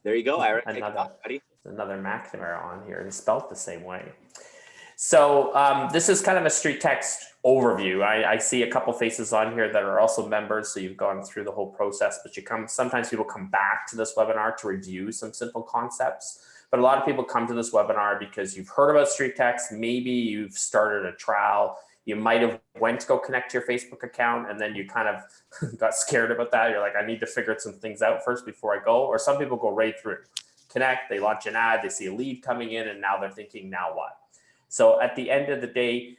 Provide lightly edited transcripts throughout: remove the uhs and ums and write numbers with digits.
There you go, Aaron. Take it Another, off, buddy. another McNamara on here and spelled the same way. So this is kind of a StreetText overview. I see a couple faces on here that are also members, so you've gone through the whole process, but sometimes people come back to this webinar to review some simple concepts. But a lot of people come to this webinar because you've heard about StreetText, maybe you've started a trial, you might have went to go connect to your Facebook account and then you kind of got scared about that. You're like, I need to figure some things out first before I go. Or some people go right through, connect, they launch an ad, they see a lead coming in, and now they're thinking, now what? So at the end of the day,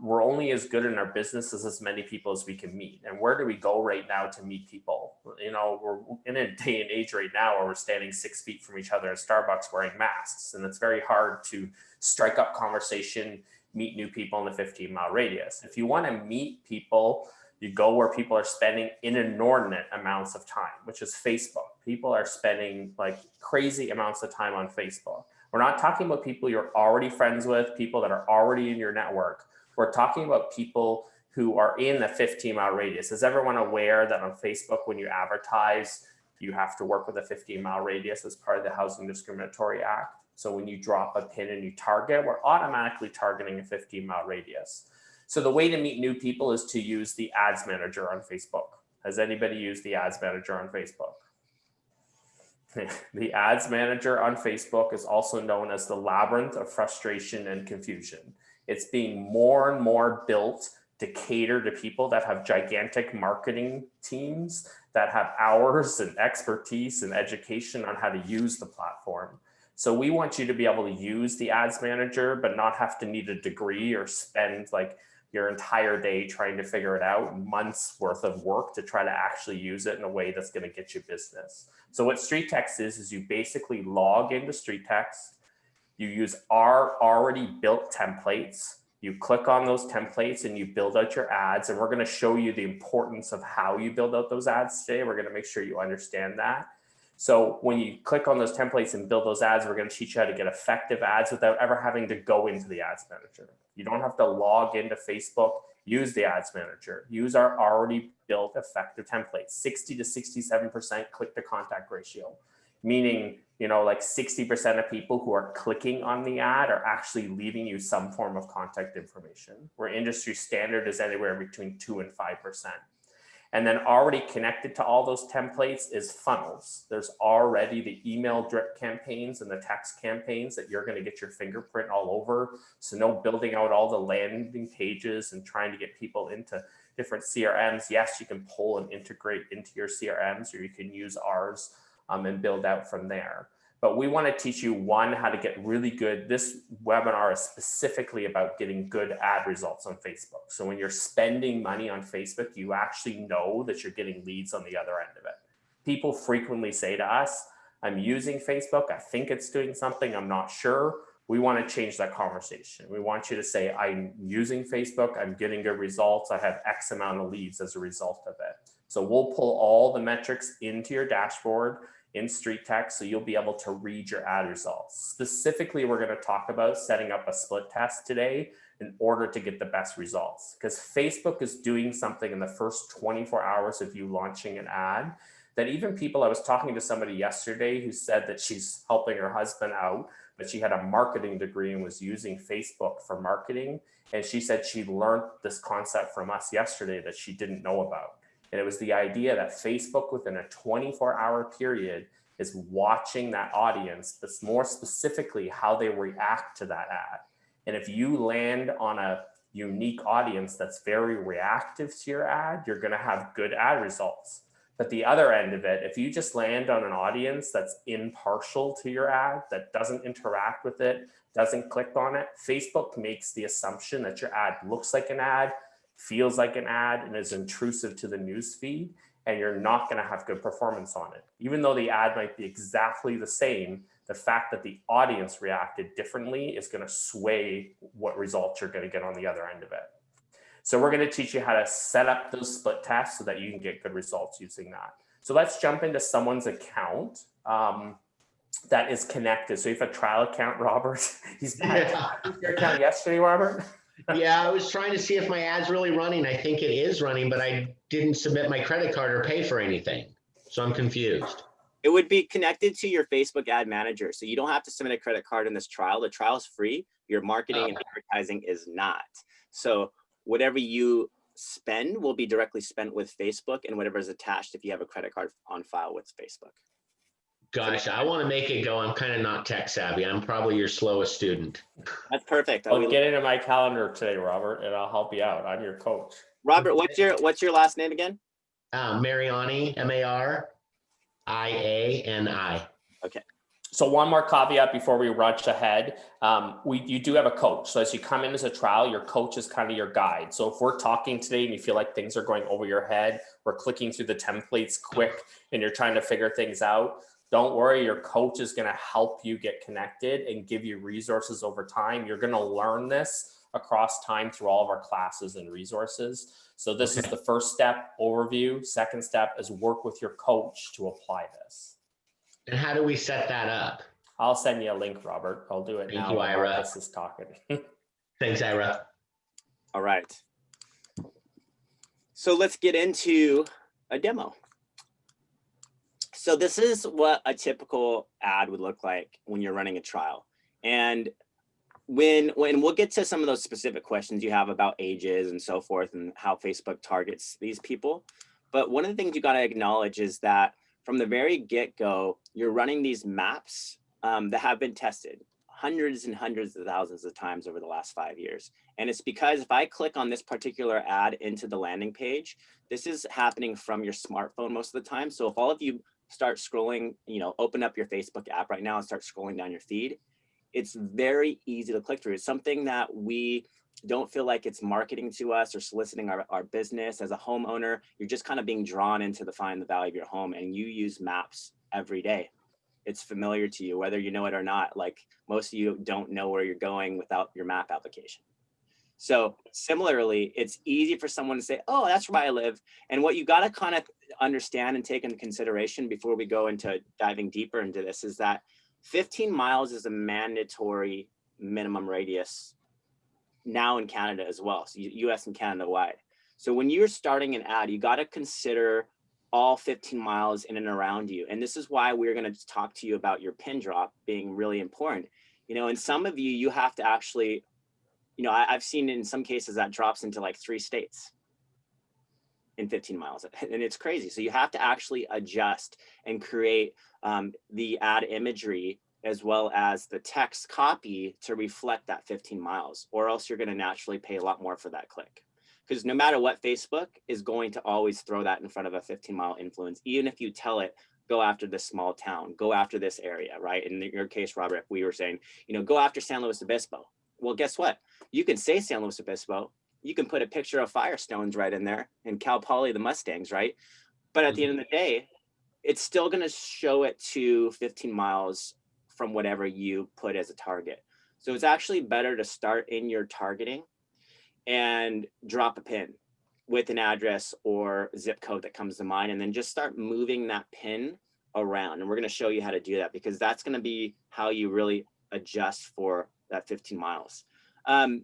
we're only as good in our business as many people as we can meet. And where do we go right now to meet people? You know, we're in a day and age right now where we're standing 6 feet from each other at Starbucks wearing masks. And it's very hard to strike up conversation, meet new people in the 15-mile radius. If you want to meet people, you go where people are spending inordinate amounts of time, which is Facebook. People are spending like crazy amounts of time on Facebook. We're not talking about people you're already friends with, people that are already in your network. We're talking about people who are in the 15-mile radius. Is everyone aware that on Facebook, when you advertise, you have to work with a 15-mile radius as part of the Housing Discriminatory Act? So when you drop a pin and you target, we're automatically targeting a 15-mile radius. So the way to meet new people is to use the Ads Manager on Facebook. Has anybody used the Ads Manager on Facebook? The Ads Manager on Facebook is also known as the labyrinth of frustration and confusion. It's being more and more built to cater to people that have gigantic marketing teams that have hours and expertise and education on how to use the platform. So we want you to be able to use the Ads Manager, but not have to need a degree or spend like your entire day trying to figure it out, months worth of work to try to actually use it in a way that's going to get you business. So what StreetText is you basically log into StreetText, you use our already built templates, you click on those templates and you build out your ads. And we're going to show you the importance of how you build out those ads today. We're going to make sure you understand that. So when you click on those templates and build those ads, we're going to teach you how to get effective ads without ever having to go into the Ads Manager. You don't have to log into Facebook, use the Ads Manager, use our already built effective templates, 60 to 67% click to contact ratio, meaning, you know, like 60% of people who are clicking on the ad are actually leaving you some form of contact information, where industry standard is anywhere between 2 and 5%. And then already connected to all those templates is funnels. There's already the email drip campaigns and the text campaigns that you're going to get your fingerprint all over. So no building out all the landing pages and trying to get people into different CRMs. Yes, you can pull and integrate into your CRMs, or you can use ours and build out from there. But we want to teach you, one, how to get really good. This webinar is specifically about getting good ad results on Facebook. So when you're spending money on Facebook, you actually know that you're getting leads on the other end of it. People frequently say to us, I'm using Facebook, I think it's doing something, I'm not sure. We want to change that conversation. We want you to say, I'm using Facebook, I'm getting good results, I have X amount of leads as a result of it. So we'll pull all the metrics into your dashboard in StreetText, so you'll be able to read your ad results. Specifically, we're going to talk about setting up a split test today in order to get the best results, because Facebook is doing something in the first 24 hours of you launching an ad that even people, I was talking to somebody yesterday who said that she's helping her husband out, but she had a marketing degree and was using Facebook for marketing. And she said she learned this concept from us yesterday that she didn't know about. And it was the idea that Facebook within a 24-hour period is watching that audience, but more specifically how they react to that ad. And if you land on a unique audience that's very reactive to your ad, you're going to have good ad results. But the other end of it, if you just land on an audience that's impartial to your ad, that doesn't interact with it, doesn't click on it, Facebook makes the assumption that your ad looks like an ad, feels like an ad, and is intrusive to the news feed, and you're not going to have good performance on it. Even though the ad might be exactly the same, the fact that the audience reacted differently is going to sway what results you're going to get on the other end of it. So we're going to teach you how to set up those split tests so that you can get good results using that. So let's jump into someone's account that is connected. So you have a trial account, Robert. He's your account yesterday, Robert? Yeah, I was trying to see if my ad's really running. I think it is running, but I didn't submit my credit card or pay for anything. So I'm confused. It would be connected to your Facebook ad manager. So you don't have to submit a credit card in this trial. The trial is free. Your marketing and advertising is not. So whatever you spend will be directly spent with Facebook, and whatever is attached if you have a credit card on file with Facebook. Gosh, I want to make it go. I'm kind of not tech savvy. I'm probably your slowest student. That's perfect. I'll get into my calendar today, Robert, and I'll help you out. I'm your coach. Robert, what's your last name again? Mariani, Mariani. Okay. So one more caveat before we rush ahead. You do have a coach. So as you come in as a trial, your coach is kind of your guide. So if we're talking today and you feel like things are going over your head, we're clicking through the templates quick and you're trying to figure things out, don't worry, your coach is going to help you get connected and give you resources over time. You're going to learn this across time through all of our classes and resources. So this is the first step, overview. Second step is work with your coach to apply this. And how do we set that up? I'll send you a link, Robert. I'll do it now. Thank you, Ira. Marcus is talking. Thanks, Ira. All right. So let's get into a demo. So this is what a typical ad would look like when you're running a trial. And when we'll get to some of those specific questions you have about ages and so forth and how Facebook targets these people. But one of the things you got to acknowledge is that from the very get-go, you're running these maps that have been tested hundreds and hundreds of thousands of times over the last 5 years. And it's because if I click on this particular ad into the landing page, this is happening from your smartphone most of the time. So if all of you start scrolling, open up your Facebook app right now and start scrolling down your feed, it's very easy to click through. It's something that we don't feel like it's marketing to us or soliciting our business. As a homeowner, you're just kind of being drawn into find the value of your home, and you use maps every day. It's familiar to you, whether you know it or not. Like most of you don't know where you're going without your map application. So similarly, it's easy for someone to say, oh, that's where I live. And what you got to kind of understand and take into consideration before we go into diving deeper into this is that 15 miles is a mandatory minimum radius now in Canada as well. So US and Canada wide. So when you're starting an ad, you got to consider all 15 miles in and around you. And this is why we're going to talk to you about your pin drop being really important. And some of you have to actually, I've seen in some cases that drops into like 3 states in 15 miles, and it's crazy. So you have to actually adjust and create the ad imagery as well as the text copy to reflect that 15 miles, or else you're going to naturally pay a lot more for that click. Because no matter what, Facebook is going to always throw that in front of a 15-mile influence, even if you tell it, go after this small town, go after this area, right? In your case, Robert, we were saying, go after San Luis Obispo. Well, guess what? You can say San Luis Obispo, you can put a picture of Firestones right in there and Cal Poly, the Mustangs, right? But at the end of the day, it's still going to show it to 15 miles from whatever you put as a target. So it's actually better to start in your targeting and drop a pin with an address or zip code that comes to mind, and then just start moving that pin around. And we're going to show you how to do that, because that's going to be how you really adjust for that 15 miles. And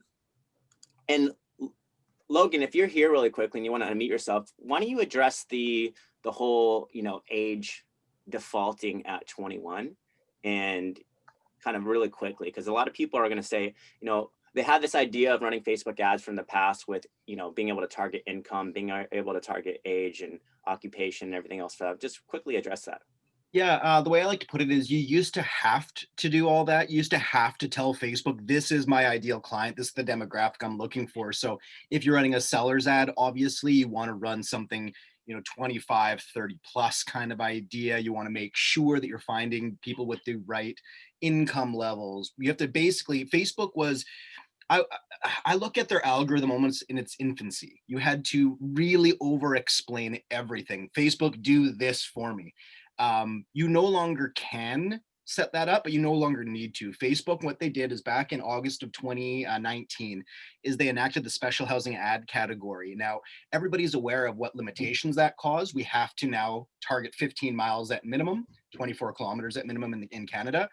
Logan, if you're here really quickly and you want to unmute yourself, why don't you address the whole, age defaulting at 21 and kind of really quickly, because a lot of people are going to say, they had this idea of running Facebook ads from the past with, being able to target income, being able to target age and occupation and everything else. Just quickly address that. Yeah, the way I like to put it is you used to have to do all that. You used to have to tell Facebook, this is my ideal client. This is the demographic I'm looking for. So if you're running a seller's ad, obviously you want to run something, 25, 30 plus kind of idea. You want to make sure that you're finding people with the right income levels. You have to basically, Facebook was, I look at their algorithm almost in its infancy. You had to really over explain everything. Facebook, do this for me. You no longer can set that up, but you no longer need to. Facebook, what they did is back in August of 2019, is they enacted the special housing ad category. Now, everybody's aware of what limitations that caused. We have to now target 15 miles at minimum, 24 kilometers at minimum in Canada.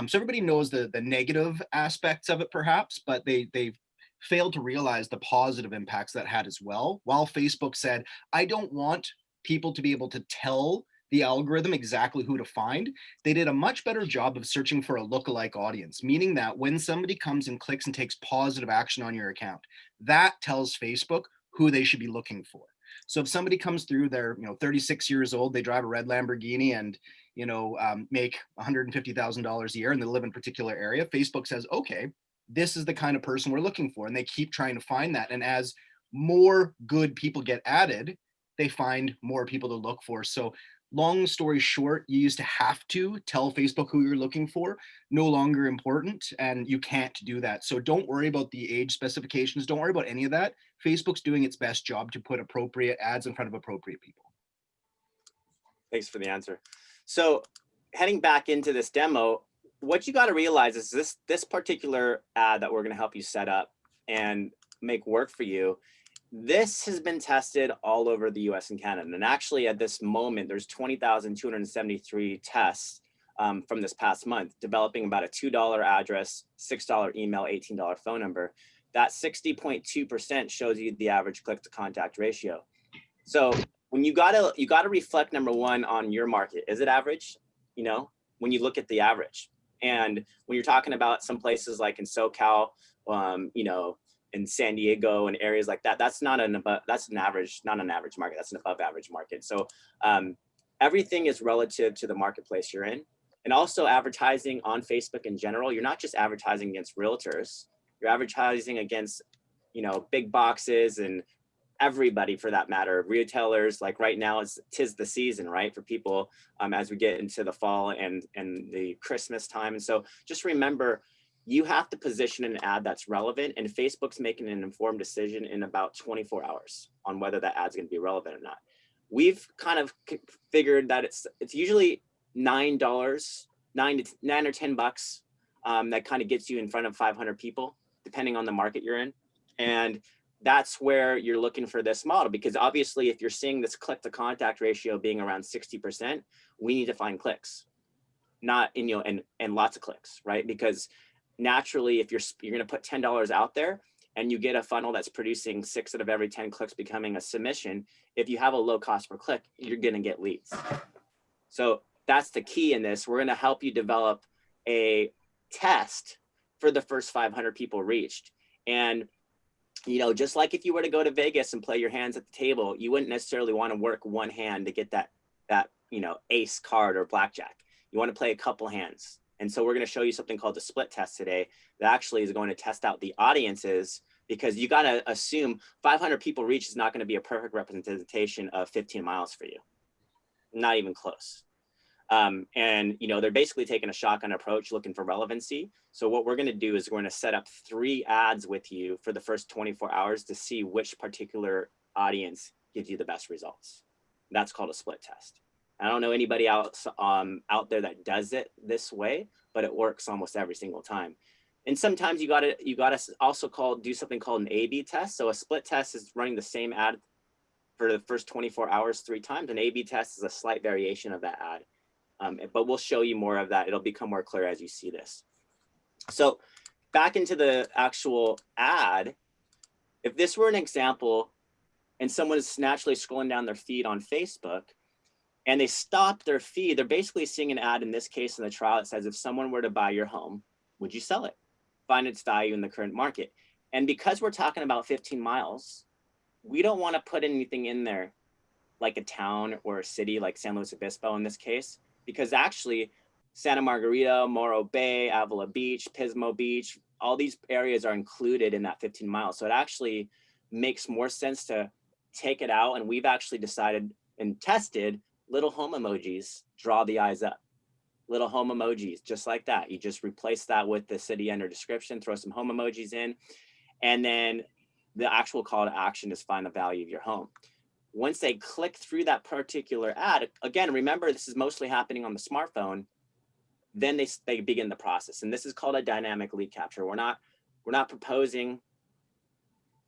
So everybody knows the negative aspects of it perhaps, but they've failed to realize the positive impacts that had as well. While Facebook said, I don't want people to be able to tell the algorithm exactly who to find, they did a much better job of searching for a lookalike audience, meaning that when somebody comes and clicks and takes positive action on your account, that tells Facebook who they should be looking for. So if somebody comes through, they're 36 years old, they drive a red Lamborghini and make $150,000 a year and they live in a particular area, Facebook says, okay, this is the kind of person we're looking for. And they keep trying to find that. And as more good people get added, they find more people to look for. So long story short, you used to have to tell Facebook who you're looking for, no longer important, and you can't do that. So don't worry about the age specifications. Don't worry about any of that. Facebook's doing its best job to put appropriate ads in front of appropriate people. Thanks for the answer. So heading back into this demo, what you got to realize is this particular ad that we're going to help you set up and make work for you, this has been tested all over the US and Canada. And actually at this moment, there's 20,273 tests from this past month, developing about a $2 address, $6 email, $18 phone number. That 60.2% shows you the average click to contact ratio. So when you gotta reflect, number one, on your market. Is it average? When you look at the average. And when you're talking about some places like in SoCal, in San Diego and areas like that, that's not an average market. That's an above average market. So everything is relative to the marketplace you're in. And also advertising on Facebook in general, you're not just advertising against realtors, you're advertising against, big boxes and everybody for that matter, retailers. Like right now, tis the season, right, for people as we get into the fall and the Christmas time. And so just remember, you have to position an ad that's relevant, and Facebook's making an informed decision in about 24 hours on whether that ad's going to be relevant or not. We've kind of figured that it's usually $9 or $10 that kind of gets you in front of 500 people, depending on the market you're in. And that's where you're looking for this model, because obviously if you're seeing this click to contact ratio being around 60%, we need to find clicks, not and lots of clicks, right? Because naturally, if you're going to put $10 out there and you get a funnel that's producing 6 out of every 10 clicks becoming a submission, if you have a low cost per click, you're going to get leads. So that's the key in this. We're going to help you develop a test for the first 500 people reached. And just like if you were to go to Vegas and play your hands at the table, you wouldn't necessarily want to work one hand to get that ace card or blackjack. You want to play a couple hands. And so we're going to show you something called the split test today that actually is going to test out the audiences, because you got to assume 500 people reach is not going to be a perfect representation of 15 miles for you. Not even close. And they're basically taking a shotgun approach looking for relevancy. So what we're going to do is we're going to set up 3 ads with you for the first 24 hours to see which particular audience gives you the best results. That's called a split test. I don't know anybody else out there that does it this way, but it works almost every single time. And sometimes you gotta also do something called an A/B test. So a split test is running the same ad for the first 24 hours 3 times. An A/B test is a slight variation of that ad. But we'll show you more of that. It'll become more clear as you see this. So back into the actual ad, if this were an example and someone is naturally scrolling down their feed on Facebook and they stop their feed, they're basically seeing an ad, in this case in the trial, it says, if someone were to buy your home, would you sell it? Find its value in the current market. And because we're talking about 15 miles, we don't want to put anything in there like a town or a city like San Luis Obispo in this case, because actually Santa Margarita, Morro Bay, Avila Beach, Pismo Beach, all these areas are included in that 15 miles. So it actually makes more sense to take it out. And we've actually decided and tested little home emojis, draw the eyes up. Little home emojis, just like that. You just replace that with the city under description, throw some home emojis in, and then the actual call to action is find the value of your home. Once they click through that particular ad, again, remember, this is mostly happening on the smartphone, then they begin the process. And this is called a dynamic lead capture. We're not proposing,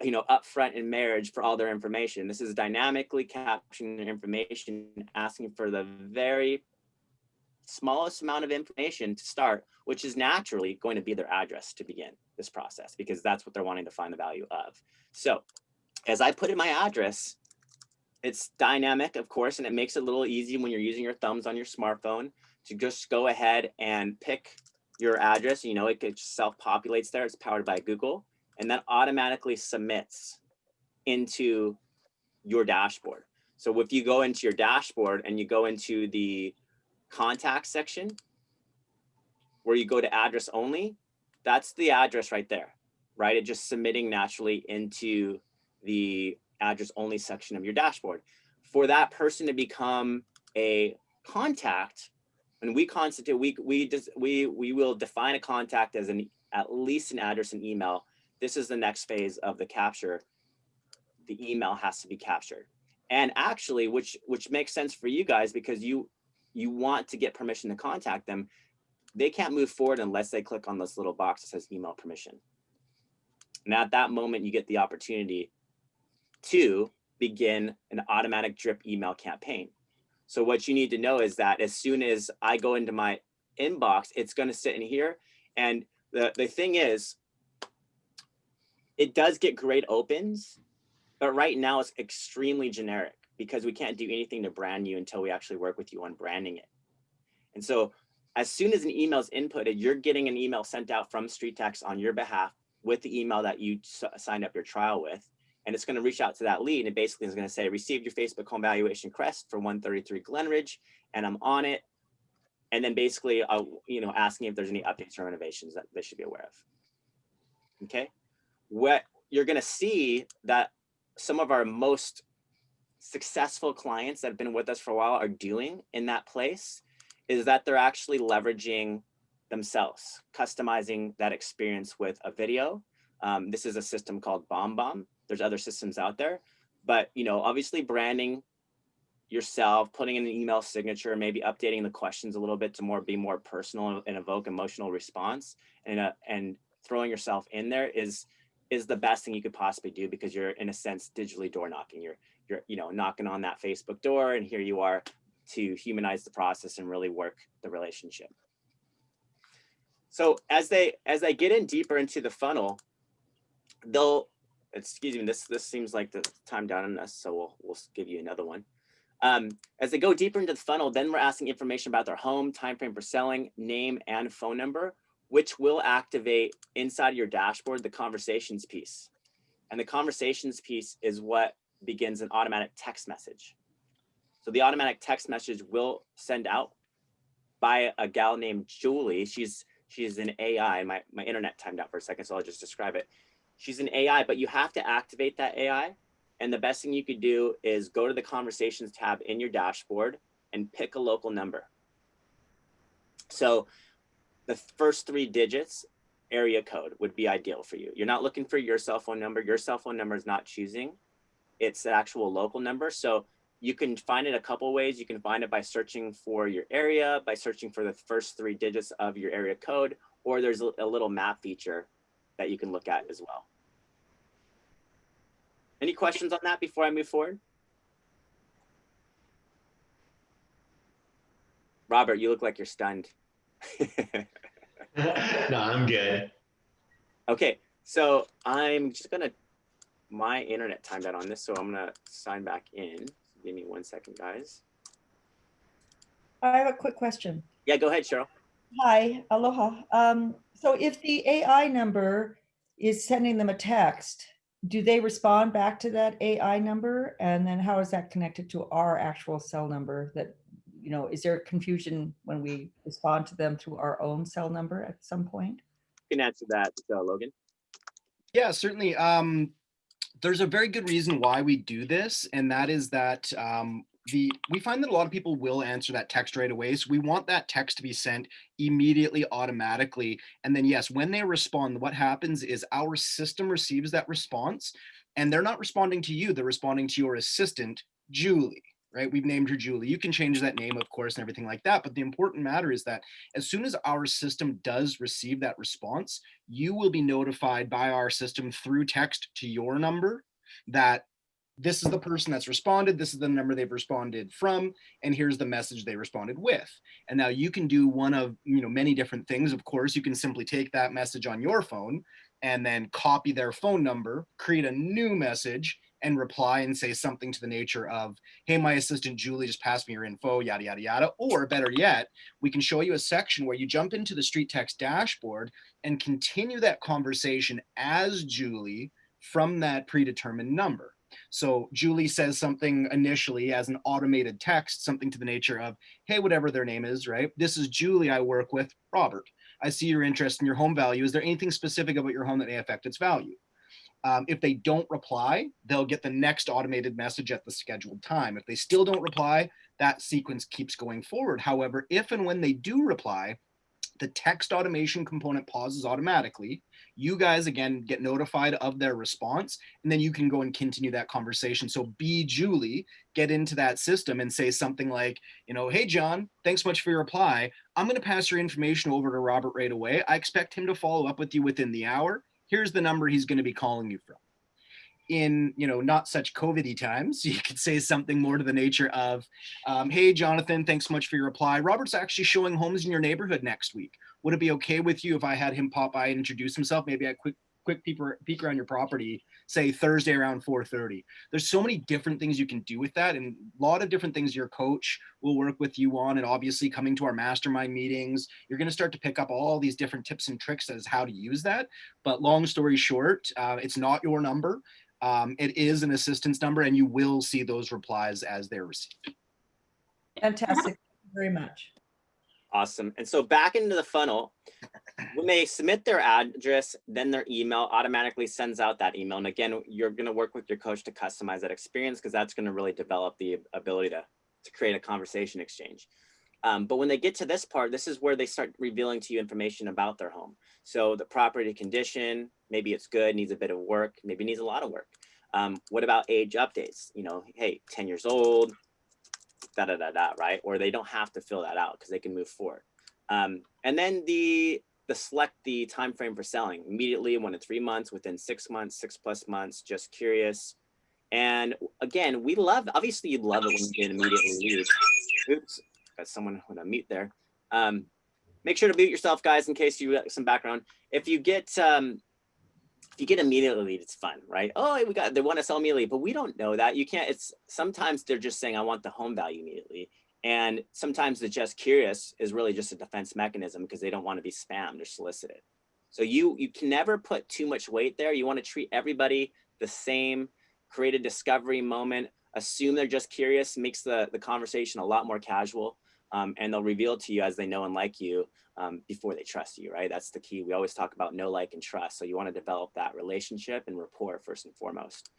upfront in marriage for all their information. This is dynamically capturing their information, asking for the very smallest amount of information to start, which is naturally going to be their address to begin this process, because that's what they're wanting to find the value of. So as I put in my address, It's dynamic, of course, and it makes it a little easy when you're using your thumbs on your smartphone to just go ahead and pick your address. You know, it self-populates there. It's powered by Google, and that automatically submits into your dashboard. So if you go into your dashboard and you go into the contact section where you go to address only, that's the address right there, right? It just submitting naturally into the address only section of your dashboard. For that person to become a contact, and we will define a contact as at least an address and email. This is the next phase of the capture. The email has to be captured, and actually, which makes sense for you guys because you want to get permission to contact them. They can't move forward unless they click on this little box that says email permission. And at that moment, you get the opportunity to begin an automatic drip email campaign. So what you need to know is that as soon as I go into my inbox, it's going to sit in here. And the thing is, it does get great opens, but right now it's extremely generic because we can't do anything to brand you until we actually work with you on branding it. And so as soon as an email is inputted, you're getting an email sent out from StreetText on your behalf with the email that you signed up your trial with. And it's going to reach out to that lead. And it basically is going to say, received your Facebook home valuation request for 133 Glenridge, and I'm on it. And then basically, asking if there's any updates or renovations that they should be aware of. Okay. What you're going to see that some of our most successful clients that have been with us for a while are doing in that place is that they're actually leveraging themselves, customizing that experience with a video. This is a system called BombBomb. There's other systems out there, but obviously branding yourself, putting in an email signature, maybe updating the questions a little bit to be more personal and evoke emotional response, and throwing yourself in there is the best thing you could possibly do, because you're in a sense digitally door knocking. You're knocking on that Facebook door, and here you are to humanize the process and really work the relationship. So as they get in deeper into the funnel, excuse me, this seems like the time down on us, so we'll give you another one. As they go deeper into the funnel, then we're asking information about their home, time frame for selling, name, and phone number, which will activate inside your dashboard the conversations piece. And the conversations piece is what begins an automatic text message. So the automatic text message will send out by a gal named Julie. She's an AI. My internet timed out for a second, so I'll just describe it. She's an AI, but you have to activate that AI. And the best thing you could do is go to the conversations tab in your dashboard and pick a local number. So the first 3 digits area code would be ideal for you. You're not looking for your cell phone number. Your cell phone number is not choosing. It's the actual local number. So you can find it a couple ways. You can find it by searching for your area, by searching for the first 3 digits of your area code, or there's a little map feature that you can look at as well. Any questions on that before I move forward? Robert, you look like you're stunned. No, I'm good. Okay, so I'm just my internet timed out on this, so I'm gonna sign back in. Give me 1 second, guys. I have a quick question. Yeah, go ahead, Cheryl. Hi, aloha. So if the AI number is sending them a text, do they respond back to that AI number? And then how is that connected to our actual cell number? That, is there confusion when we respond to them through our own cell number at some point? You can answer that, Logan. Yeah, certainly. There's a very good reason why we do this, and that is that we find that a lot of people will answer that text right away. So we want that text to be sent immediately, automatically. And then, yes, when they respond, what happens is our system receives that response, and they're not responding to you. They're responding to your assistant, Julie, right? We've named her Julie. You can change that name, of course, and everything like that. But the important matter is that as soon as our system does receive that response, you will be notified by our system through text to your number that this is the person that's responded, this is the number they've responded from, and here's the message they responded with. And now you can do one of many different things. Of course, you can simply take that message on your phone and then copy their phone number, create a new message, and reply and say something to the nature of, hey, my assistant Julie just passed me your info, yada, yada, yada. Or better yet, we can show you a section where you jump into the StreetText dashboard and continue that conversation as Julie from that predetermined number. So Julie says something initially as an automated text, something to the nature of, hey, whatever their name is, right? This is Julie, I work with, Robert. I see your interest in your home value. Is there anything specific about your home that may affect its value? If they don't reply, they'll get the next automated message at the scheduled time. If they still don't reply, that sequence keeps going forward. However, if and when they do reply, the text automation component pauses automatically. You guys, again, get notified of their response, and then you can go and continue that conversation. So be Julie, get into that system and say something like, hey, John, thanks much for your reply. I'm going to pass your information over to Robert right away. I expect him to follow up with you within the hour. Here's the number he's going to be calling you from. In not such COVID-y times, you could say something more to the nature of, hey, Jonathan, thanks so much for your reply. Robert's actually showing homes in your neighborhood next week. Would it be okay with you if I had him pop by and introduce himself? Maybe a quick peek around your property, say Thursday around 4:30. There's so many different things you can do with that, and a lot of different things your coach will work with you on. And obviously coming to our mastermind meetings, you're going to start to pick up all these different tips and tricks as how to use that. But long story short, it's not your number. It is an assistance number, and you will see those replies as they're received. Fantastic. Thank you very much. Awesome. And so back into the funnel, when they submit their address, then their email automatically sends out that email. And again, you're going to work with your coach to customize that experience, because that's going to really develop the ability to create a conversation exchange. But when they get to this part, this is where they start revealing to you information about their home. So the property condition, maybe it's good, needs a bit of work, maybe needs a lot of work. What about age updates? Hey, 10 years old, right? Or they don't have to fill that out because they can move forward. And then the select the time frame for selling: immediately, 1 to 3 months, within 6 months, 6+ months, just curious. And again, obviously you'd love it when you get immediately lead. Oops, got someone on a mute there. Make sure to mute yourself, guys, in case you got some background. If you get immediately lead, it's fun, right? Oh, they want to sell immediately, but we don't know that. You can't. Sometimes they're just saying, I want the home value immediately. And sometimes the just curious is really just a defense mechanism because they don't want to be spammed or solicited. So you can never put too much weight there. You want to treat everybody the same, create a discovery moment, assume they're just curious, makes the conversation a lot more casual. And they'll reveal to you as they know and like you before they trust you, right? That's the key. We always talk about know, like, and trust. So you want to develop that relationship and rapport first and foremost.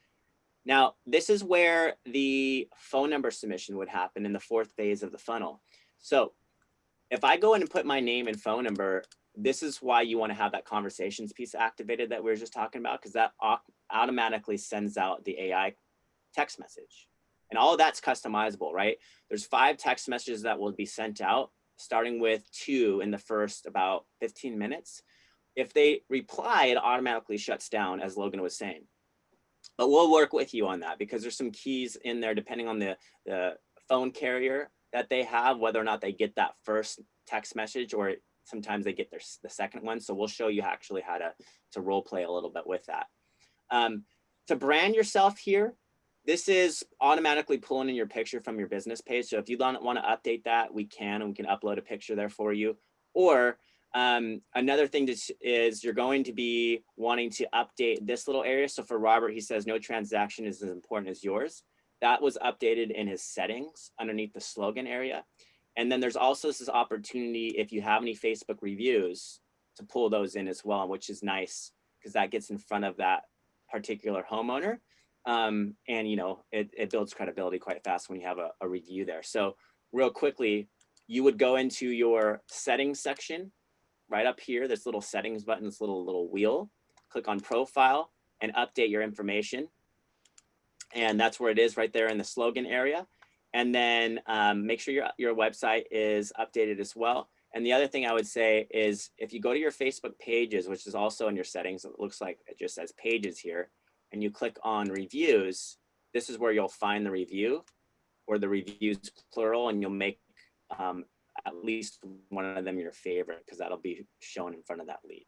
Now, this is where the phone number submission would happen in the 4th phase of the funnel. So if I go in and put my name and phone number, this is why you want to have that conversations piece activated that we were just talking about, because that automatically sends out the AI text message. And all of that's customizable, right? There's 5 text messages that will be sent out, starting with 2 in the first about 15 minutes. If they reply, it automatically shuts down, as Logan was saying. But we'll work with you on that, because there's some keys in there depending on the phone carrier that they have, whether or not they get that first text message, or sometimes they get the second one. So we'll show you actually how to role play a little bit with that. To brand yourself here, this is automatically pulling in your picture from your business page. So if you don't want to update that, we can, and we can upload a picture there for you. Or another thing is you're going to be wanting to update this little area. So for Robert, he says no transaction is as important as yours. That was updated in his settings underneath the slogan area. And then there's also this opportunity, if you have any Facebook reviews, to pull those in as well, which is nice because that gets in front of that particular homeowner. And it builds credibility quite fast when you have a review there. So real quickly, you would go into your settings section right up here, this little settings button, this little wheel, click on profile and update your information. And that's where it is, right there in the slogan area. And then make sure your website is updated as well. And the other thing I would say is if you go to your Facebook pages, which is also in your settings, it looks like it just says pages here, and you click on reviews, this is where you'll find the review or the reviews plural, and you'll make at least one of them your favorite, because that'll be shown in front of that lead.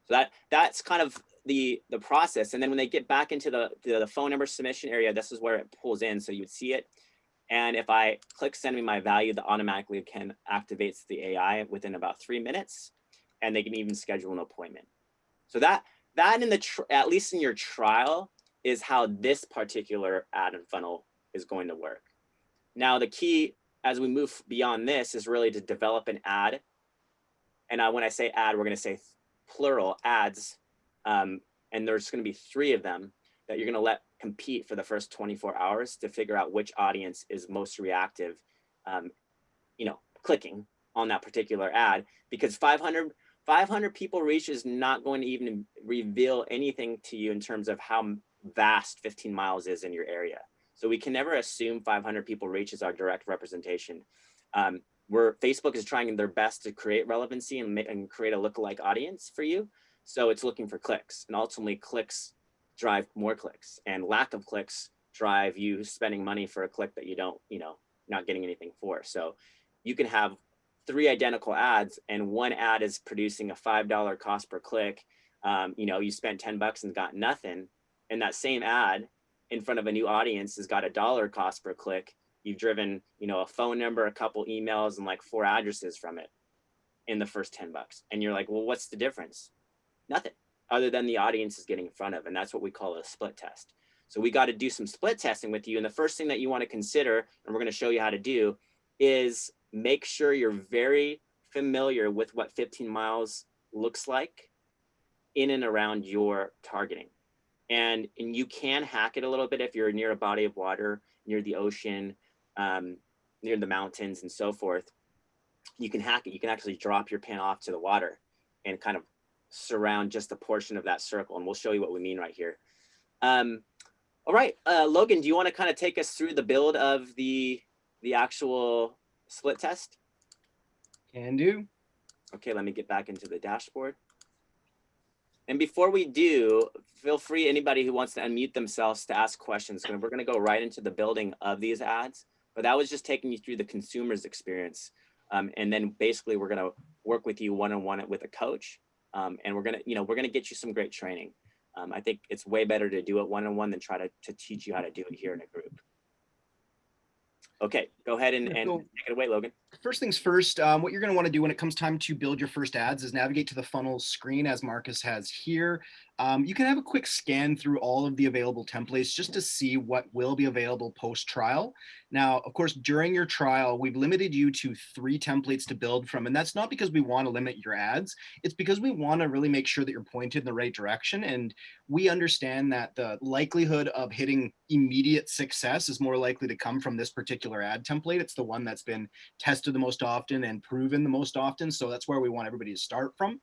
So that's kind of the process. And then when they get back into the phone number submission area, this is where it pulls in. So you would see it. And if I click send me my value, that automatically activates the AI within about 3 minutes, and they can even schedule an appointment. So that in at least in your trial is how this particular ad and funnel is going to work. Now, the key as we move beyond this is really to develop an ad. And when I say ad, we're going to say plural ads. And there's going to be 3 of them that you're going to let compete for the first 24 hours to figure out which audience is most reactive, clicking on that particular ad, because 500 people reach is not going to even reveal anything to you in terms of how vast 15 miles is in your area. So we can never assume 500 people reach is our direct representation. Where Facebook is trying their best to create relevancy and create a lookalike audience for you. So it's looking for clicks, and ultimately clicks drive more clicks, and lack of clicks drive you spending money for a click that you don't, not getting anything for. So you can have 3 identical ads, and one ad is producing a $5 cost per click. You spent $10 and got nothing. And that same ad in front of a new audience has got a $1 cost per click. You've driven, a phone number, a couple emails, and like 4 addresses from it in the first $10. And you're like, well, what's the difference? Nothing, other than the audience is getting in front of. And that's what we call a split test. So we got to do some split testing with you. And the first thing that you want to consider, and we're going to show you how to do, is make sure you're very familiar with what 15 miles looks like in and around your targeting. And you can hack it a little bit if you're near a body of water, near the ocean, near the mountains and so forth. You can hack it. You can actually drop your pin off to the water and kind of surround just a portion of that circle. And we'll show you what we mean right here. All right, Logan, do you want to kind of take us through the build of the actual split test? Can do. Okay, let me get back into the dashboard. And before we do, feel free, anybody who wants to unmute themselves to ask questions. We're going to go right into the building of these ads, but that was just taking you through the consumer's experience. And then basically we're going to work with you one-on-one with a coach. And we're going to get you some great training. I think it's way better to do it one-on-one than try to teach you how to do it here in a group. Okay, go ahead and take it away, Logan. First things first, what you're going to want to do when it comes time to build your first ads is navigate to the funnel screen as Marcus has here. You can have a quick scan through all of the available templates just to see what will be available post-trial. Now, of course, during your trial, we've limited you to 3 templates to build from, and that's not because we want to limit your ads. It's because we want to really make sure that you're pointed in the right direction, and we understand that the likelihood of hitting immediate success is more likely to come from this particular ad template. It's the one that's been tested the most often and proven the most often, so that's where we want everybody to start from.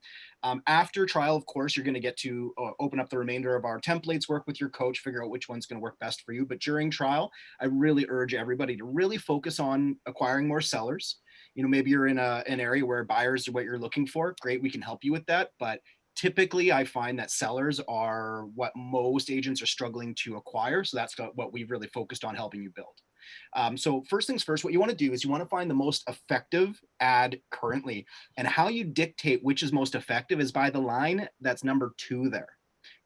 After trial, of course, you're going to get to open up the remainder of our templates, work with your coach, figure out which one's going to work best for you. But during trial, I really urge everybody to really focus on acquiring more sellers. Maybe you're in an area where buyers are what you're looking for. Great, we can help you with that. But typically, I find that sellers are what most agents are struggling to acquire. So that's what we've really focused on helping you build. So first things first, what you want to do is you want to find the most effective ad currently. And how you dictate which is most effective is by the line that's number 2 there.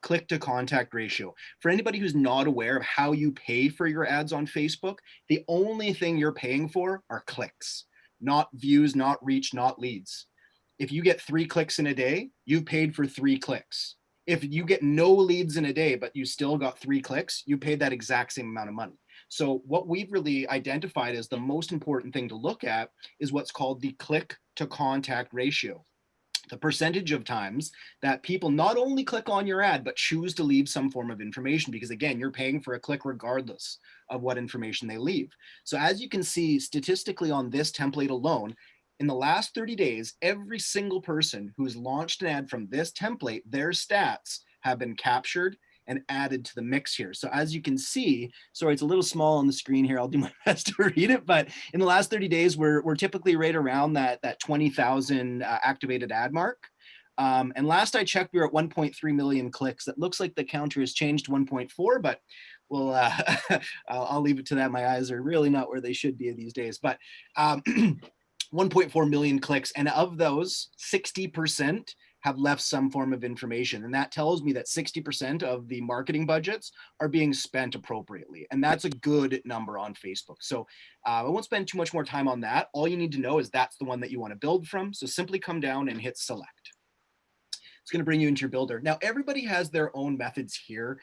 Click to contact ratio. For anybody who's not aware of how you pay for your ads on Facebook, the only thing you're paying for are clicks, not views, not reach, not leads. If you get 3 clicks in a day, you've paid for 3 clicks. If you get no leads in a day, but you still got 3 clicks, you paid that exact same amount of money. So what we've really identified as the most important thing to look at is what's called the click to contact ratio. The percentage of times that people not only click on your ad, but choose to leave some form of information, because again, you're paying for a click regardless of what information they leave. So as you can see statistically on this template alone, in the last 30 days, every single person who's launched an ad from this template, their stats have been captured and added to the mix here. So as you can see, sorry, it's a little small on the screen here. I'll do my best to read it, but in the last 30 days, we're typically right around that 20,000 activated ad mark. And last I checked, we were at 1.3 million clicks. That looks like the counter has changed 1.4, but well, I'll leave it to that. My eyes are really not where they should be these days, but 1.4 million clicks. And of those, 60% have left some form of information. And that tells me that 60% of the marketing budgets are being spent appropriately. And that's a good number on Facebook. So I won't spend too much more time on that. All you need to know is that's the one that you want to build from. So simply come down and hit select. It's going to bring you into your builder. Now, everybody has their own methods here.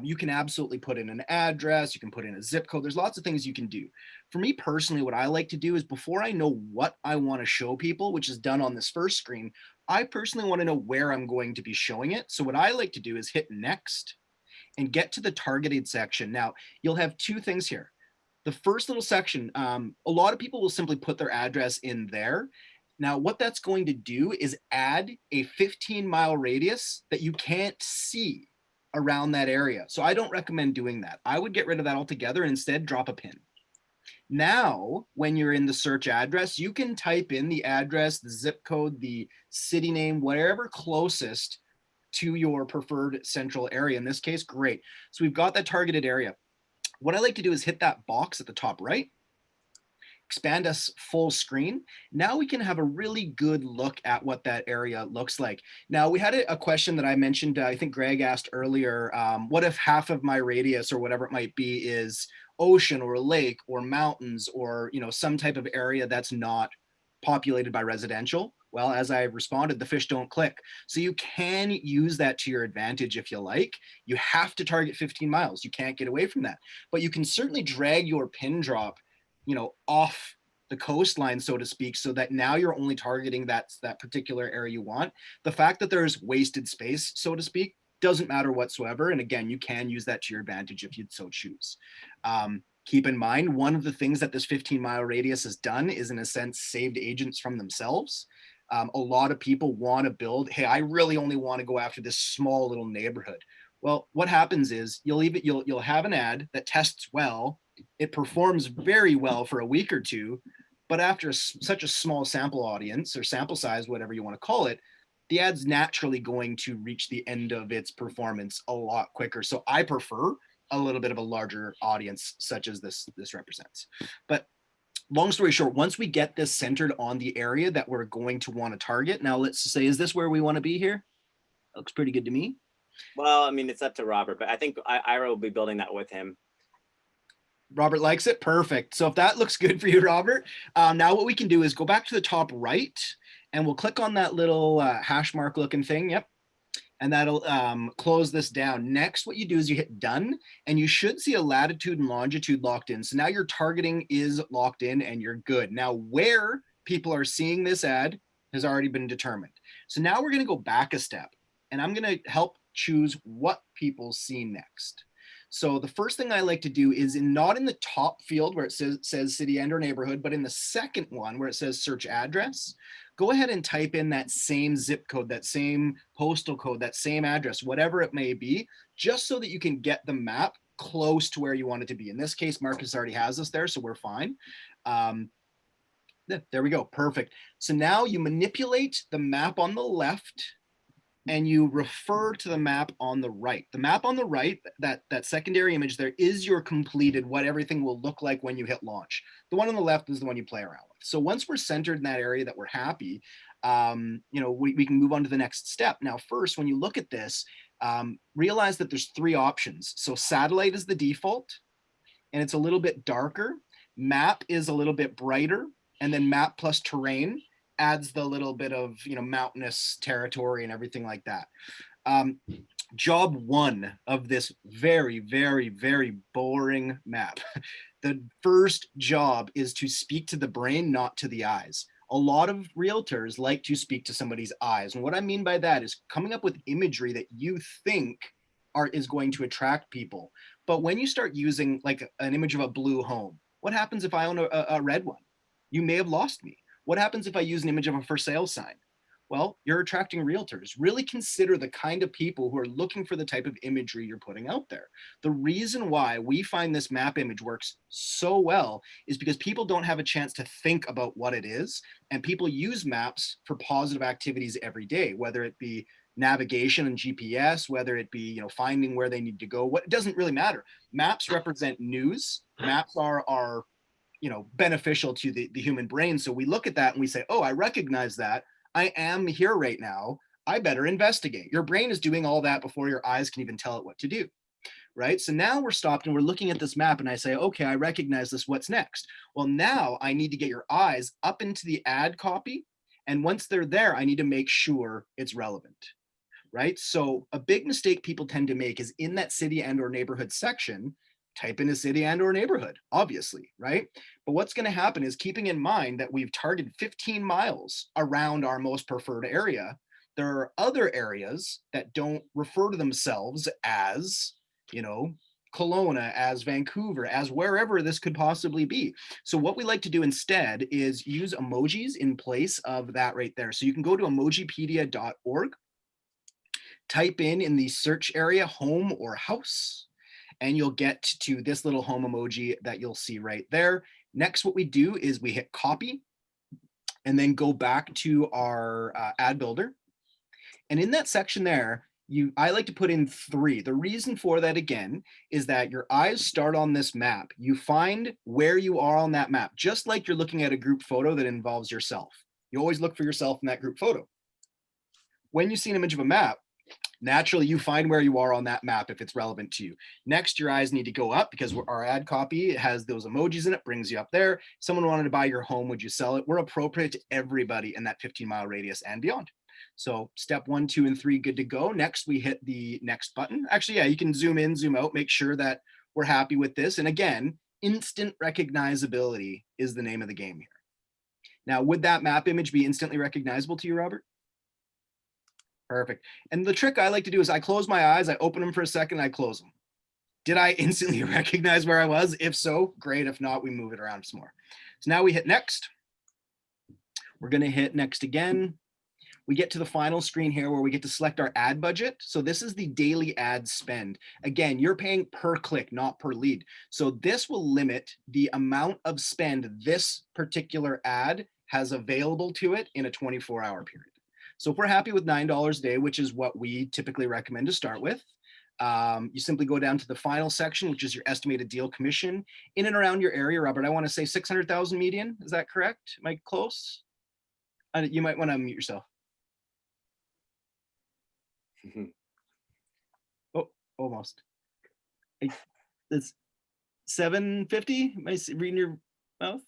You can absolutely put in an address. You can put in a zip code. There's lots of things you can do. For me personally, what I like to do is before I know what I want to show people, which is done on this first screen, I personally want to know where I'm going to be showing it. So what I like to do is hit next and get to the targeted section. Now, you'll have two things here. The first little section, a lot of people will simply put their address in there. Now, what that's going to do is add a 15-mile radius that you can't see around that area. So I don't recommend doing that. I would get rid of that altogether and instead drop a pin. Now, when you're in the search address, you can type in the address, the zip code, the city name, whatever closest to your preferred central area. In this case, great. So we've got that targeted area. What I like to do is hit that box at the top right, expand us full screen. Now we can have a really good look at what that area looks like. Now we had a question that I mentioned, I think Greg asked earlier, what if half of my radius or whatever it might be is ocean or lake or mountains or some type of area that's not populated by residential? Well, as I responded, the fish don't click. So you can use that to your advantage if you like. You have to target 15 miles. You can't get away from that. But you can certainly drag your pin drop off the coastline, so to speak, so that now you're only targeting that particular area you want. The fact that there's wasted space, so to speak, doesn't matter whatsoever. And again, you can use that to your advantage if you'd so choose. Keep in mind, one of the things that this 15-mile radius has done is, in a sense, saved agents from themselves. A lot of people want to build, hey, I really only want to go after this small little neighborhood. Well, what happens is you'll have an ad that tests well. It performs very well for a week or two, but after such a small sample audience or sample size, whatever you want to call it, the ad's naturally going to reach the end of its performance a lot quicker. So I prefer a little bit of a larger audience such as this represents. But long story short, once we get this centered on the area that we're going to want to target, now let's say, is this where we want to be here? Looks pretty good to me. Well, I mean, it's up to Robert, but I think Ira will be building that with him. Robert likes it. Perfect. So if that looks good for you, Robert, now what we can do is go back to the top right and we'll click on that little hash mark looking thing. Yep. And that'll close this down. Next, what you do is you hit done and you should see a latitude and longitude locked in. So now your targeting is locked in and you're good. Now where people are seeing this ad has already been determined. So now we're going to go back a step and I'm going to help choose what people see next. So the first thing I like to do is not in the top field where it says city and or neighborhood, but in the second one where it says search address, go ahead and type in that same zip code, that same postal code, that same address, whatever it may be, just so that you can get the map close to where you want it to be. In this case, Marcus already has us there, so we're fine. There we go, perfect. So now you manipulate the map on the left and you refer to the map on the right. The map on the right, that secondary image there is your completed, what everything will look like when you hit launch. The one on the left is the one you play around with. So once we're centered in that area that we're happy, we can move on to the next step. Now, first, when you look at this, realize that there's three options. So satellite is the default, and it's a little bit darker. Map is a little bit brighter, and then map plus terrain adds the little bit of mountainous territory and everything like that. Job one of this very, very, very boring map. The first job is to speak to the brain, not to the eyes. A lot of realtors like to speak to somebody's eyes. And what I mean by that is coming up with imagery that you think is going to attract people. But when you start using like an image of a blue home, what happens if I own a red one? You may have lost me. What happens if I use an image of a for sale sign? Well, you're attracting realtors. Really consider the kind of people who are looking for the type of imagery you're putting out there. The reason why we find this map image works so well is because people don't have a chance to think about what it is, and people use maps for positive activities every day, whether it be navigation and GPS, whether it be finding where they need to go. It doesn't really matter. Maps represent news. Maps are beneficial to the human brain. So we look at that and we say, oh, I recognize that. I am here right now. I better investigate. Your brain is doing all that before your eyes can even tell it what to do. Right? So now we're stopped and we're looking at this map and I say, okay, I recognize this. What's next? Well, now I need to get your eyes up into the ad copy. And once they're there, I need to make sure it's relevant. Right? So a big mistake people tend to make is in that city and or neighborhood section, type in a city and or neighborhood, obviously, right? But what's going to happen is, keeping in mind that we've targeted 15 miles around our most preferred area, there are other areas that don't refer to themselves as, you know, Kelowna, as Vancouver, as wherever this could possibly be. So what we like to do instead is use emojis in place of that right there. So you can go to emojipedia.org, type in the search area home or house, and you'll get to this little home emoji that you'll see right there. Next, what we do is we hit copy and then go back to our ad builder. And in that section there, I like to put in 3. The reason for that, again, is that your eyes start on this map. You find where you are on that map, just like you're looking at a group photo that involves yourself. You always look for yourself in that group photo. When you see an image of a map, naturally you find where you are on that map if it's relevant to you. Next, your eyes need to go up because our ad copy has those emojis in it, brings you up there. Someone wanted to buy your home, would you sell it? We're appropriate to everybody in that 15-mile radius and beyond. So step 1, 2, and 3, good to go. Next, we hit the next button. Actually, yeah, you can zoom in, zoom out, make sure that we're happy with this. And again, instant recognizability is the name of the game here. Now, would that map image be instantly recognizable to you, Robert? Perfect. And the trick I like to do is I close my eyes, I open them for a second, I close them. Did I instantly recognize where I was? If so, great. If not, we move it around some more. So now we hit next. We're going to hit next again. We get to the final screen here where we get to select our ad budget. So this is the daily ad spend. Again, you're paying per click, not per lead. So this will limit the amount of spend this particular ad has available to it in a 24-hour period. So if we're happy with $9 a day, which is what we typically recommend to start with, you simply go down to the final section, which is your estimated deal commission in and around your area. Robert, I want to say 600,000 median. Is that correct? Am I close? You might want to unmute yourself. Oh, almost. It's 750. Am I reading your mouth?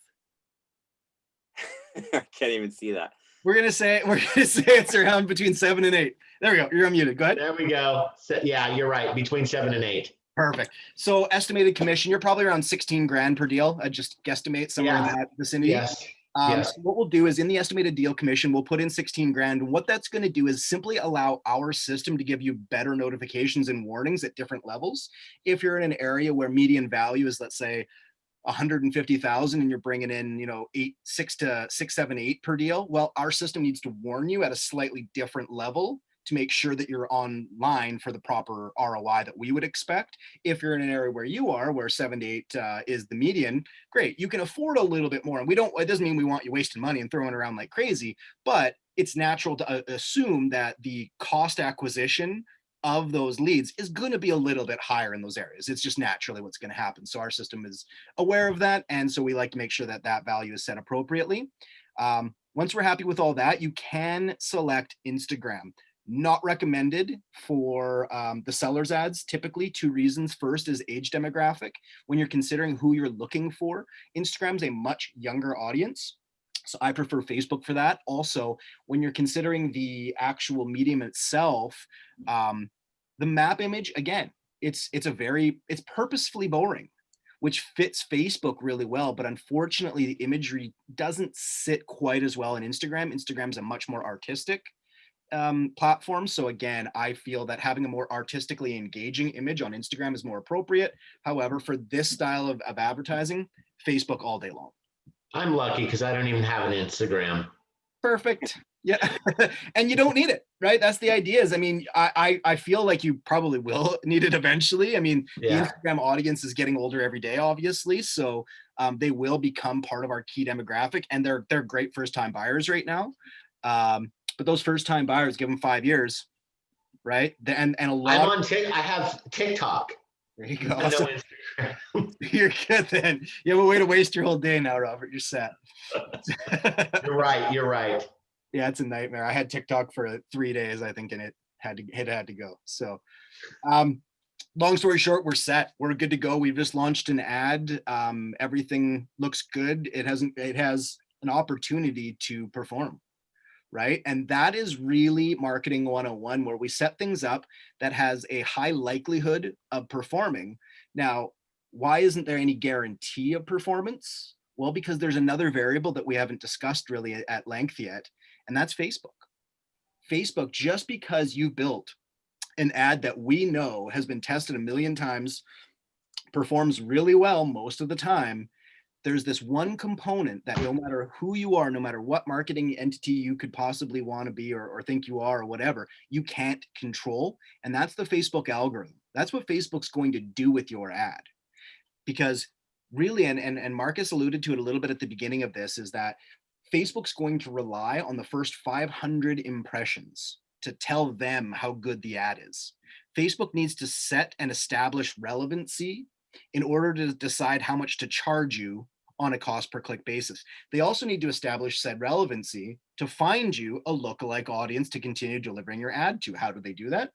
I can't even see that. We're gonna say it's around between 7 and 8. There we go. You're unmuted. Go ahead. There we go. Yeah, you're right. Between 7 and 8. Perfect. So estimated commission, you're probably around 16 grand per deal. I just guesstimate somewhere in that vicinity. Yes. So what we'll do is in the estimated deal commission, we'll put in 16 grand. And what that's going to do is simply allow our system to give you better notifications and warnings at different levels. If you're in an area where median value is, let's say, 150,000 and you're bringing in, 6 to 7, 8 per deal. Well, our system needs to warn you at a slightly different level to make sure that you're online for the proper ROI that we would expect. If you're in an area where you are, where 7 to 8 is the median, great. You can afford a little bit more. And it doesn't mean we want you wasting money and throwing around like crazy, but it's natural to assume that the cost acquisition of those leads is going to be a little bit higher in those areas. It's just naturally what's going to happen. So our system is aware of that. And so we like to make sure that that value is set appropriately. Once we're happy with all that, you can select Instagram. Not recommended for the seller's ads, typically 2 reasons. First is age demographic. When you're considering who you're looking for, Instagram's a much younger audience. So I prefer Facebook for that. Also, when you're considering the actual medium itself, the map image, again, it's purposefully boring, which fits Facebook really well. But unfortunately, the imagery doesn't sit quite as well in Instagram. Instagram's a much more artistic platform. So again, I feel that having a more artistically engaging image on Instagram is more appropriate. However, for this style of advertising, Facebook all day long. I'm lucky because I don't even have an Instagram. Perfect. Yeah. And you don't need it, right? That's the idea. Is, I mean, I feel like you probably will need it eventually. I mean, the Instagram audience is getting older every day, obviously. So they will become part of our key demographic, and they're great first-time buyers right now. But those first-time buyers, give them 5 years, right? And a lot. I have TikTok. There you go. No Instagram. You're good then. You have a way to waste your whole day now, Robert. You're set. You're right. Yeah, it's a nightmare. I had TikTok for 3 days, I think, and it had to go. So, long story short, we're set. We're good to go. We've just launched an ad. Everything looks good. It has an opportunity to perform, right? And that is really marketing 101, where we set things up that has a high likelihood of performing. Now, why isn't there any guarantee of performance? Well, because there's another variable that we haven't discussed really at length yet, and that's Facebook. Facebook, just because you built an ad that we know has been tested a million times, performs really well most of the time, there's this one component that no matter who you are, no matter what marketing entity you could possibly want to be or think you are or whatever, you can't control. And that's the Facebook algorithm. That's what Facebook's going to do with your ad. Because really, and Marcus alluded to it a little bit at the beginning of this, is that Facebook's going to rely on the first 500 impressions to tell them how good the ad is. Facebook needs to set and establish relevancy in order to decide how much to charge you on a cost per click basis. They also need to establish said relevancy to find you a lookalike audience to continue delivering your ad to. How do they do that?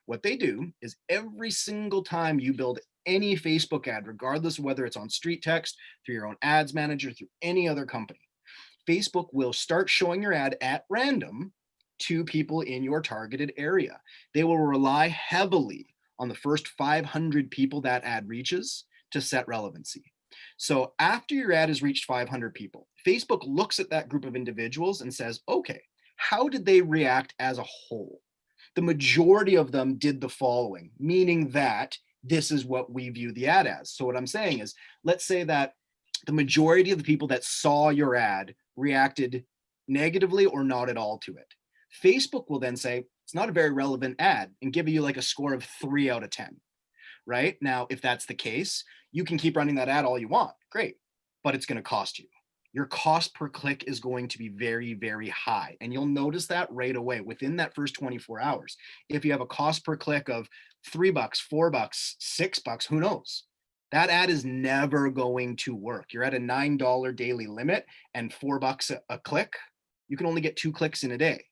What they do is every single time you build any Facebook ad, regardless of whether it's on StreetText, through your own ads manager, through any other company, Facebook will start showing your ad at random to people in your targeted area. They will rely heavily on the first 500 people that ad reaches to set relevancy. So after your ad has reached 500 people, Facebook looks at that group of individuals and says, okay, how did they react as a whole? The majority of them did the following, meaning that this is what we view the ad as. So what I'm saying is, let's say that the majority of the people that saw your ad reacted negatively or not at all to it. Facebook will then say, it's not a very relevant ad, and give you like a score of 3 out of 10, right? Now, if that's the case, you can keep running that ad all you want, great, but it's going to cost you. Your cost per click is going to be very, very high. And you'll notice that right away within that first 24 hours. If you have a cost per click of $3, $4, $6, who knows? That ad is never going to work. You're at a $9 daily limit and $4 a click. You can only get 2 clicks in a day.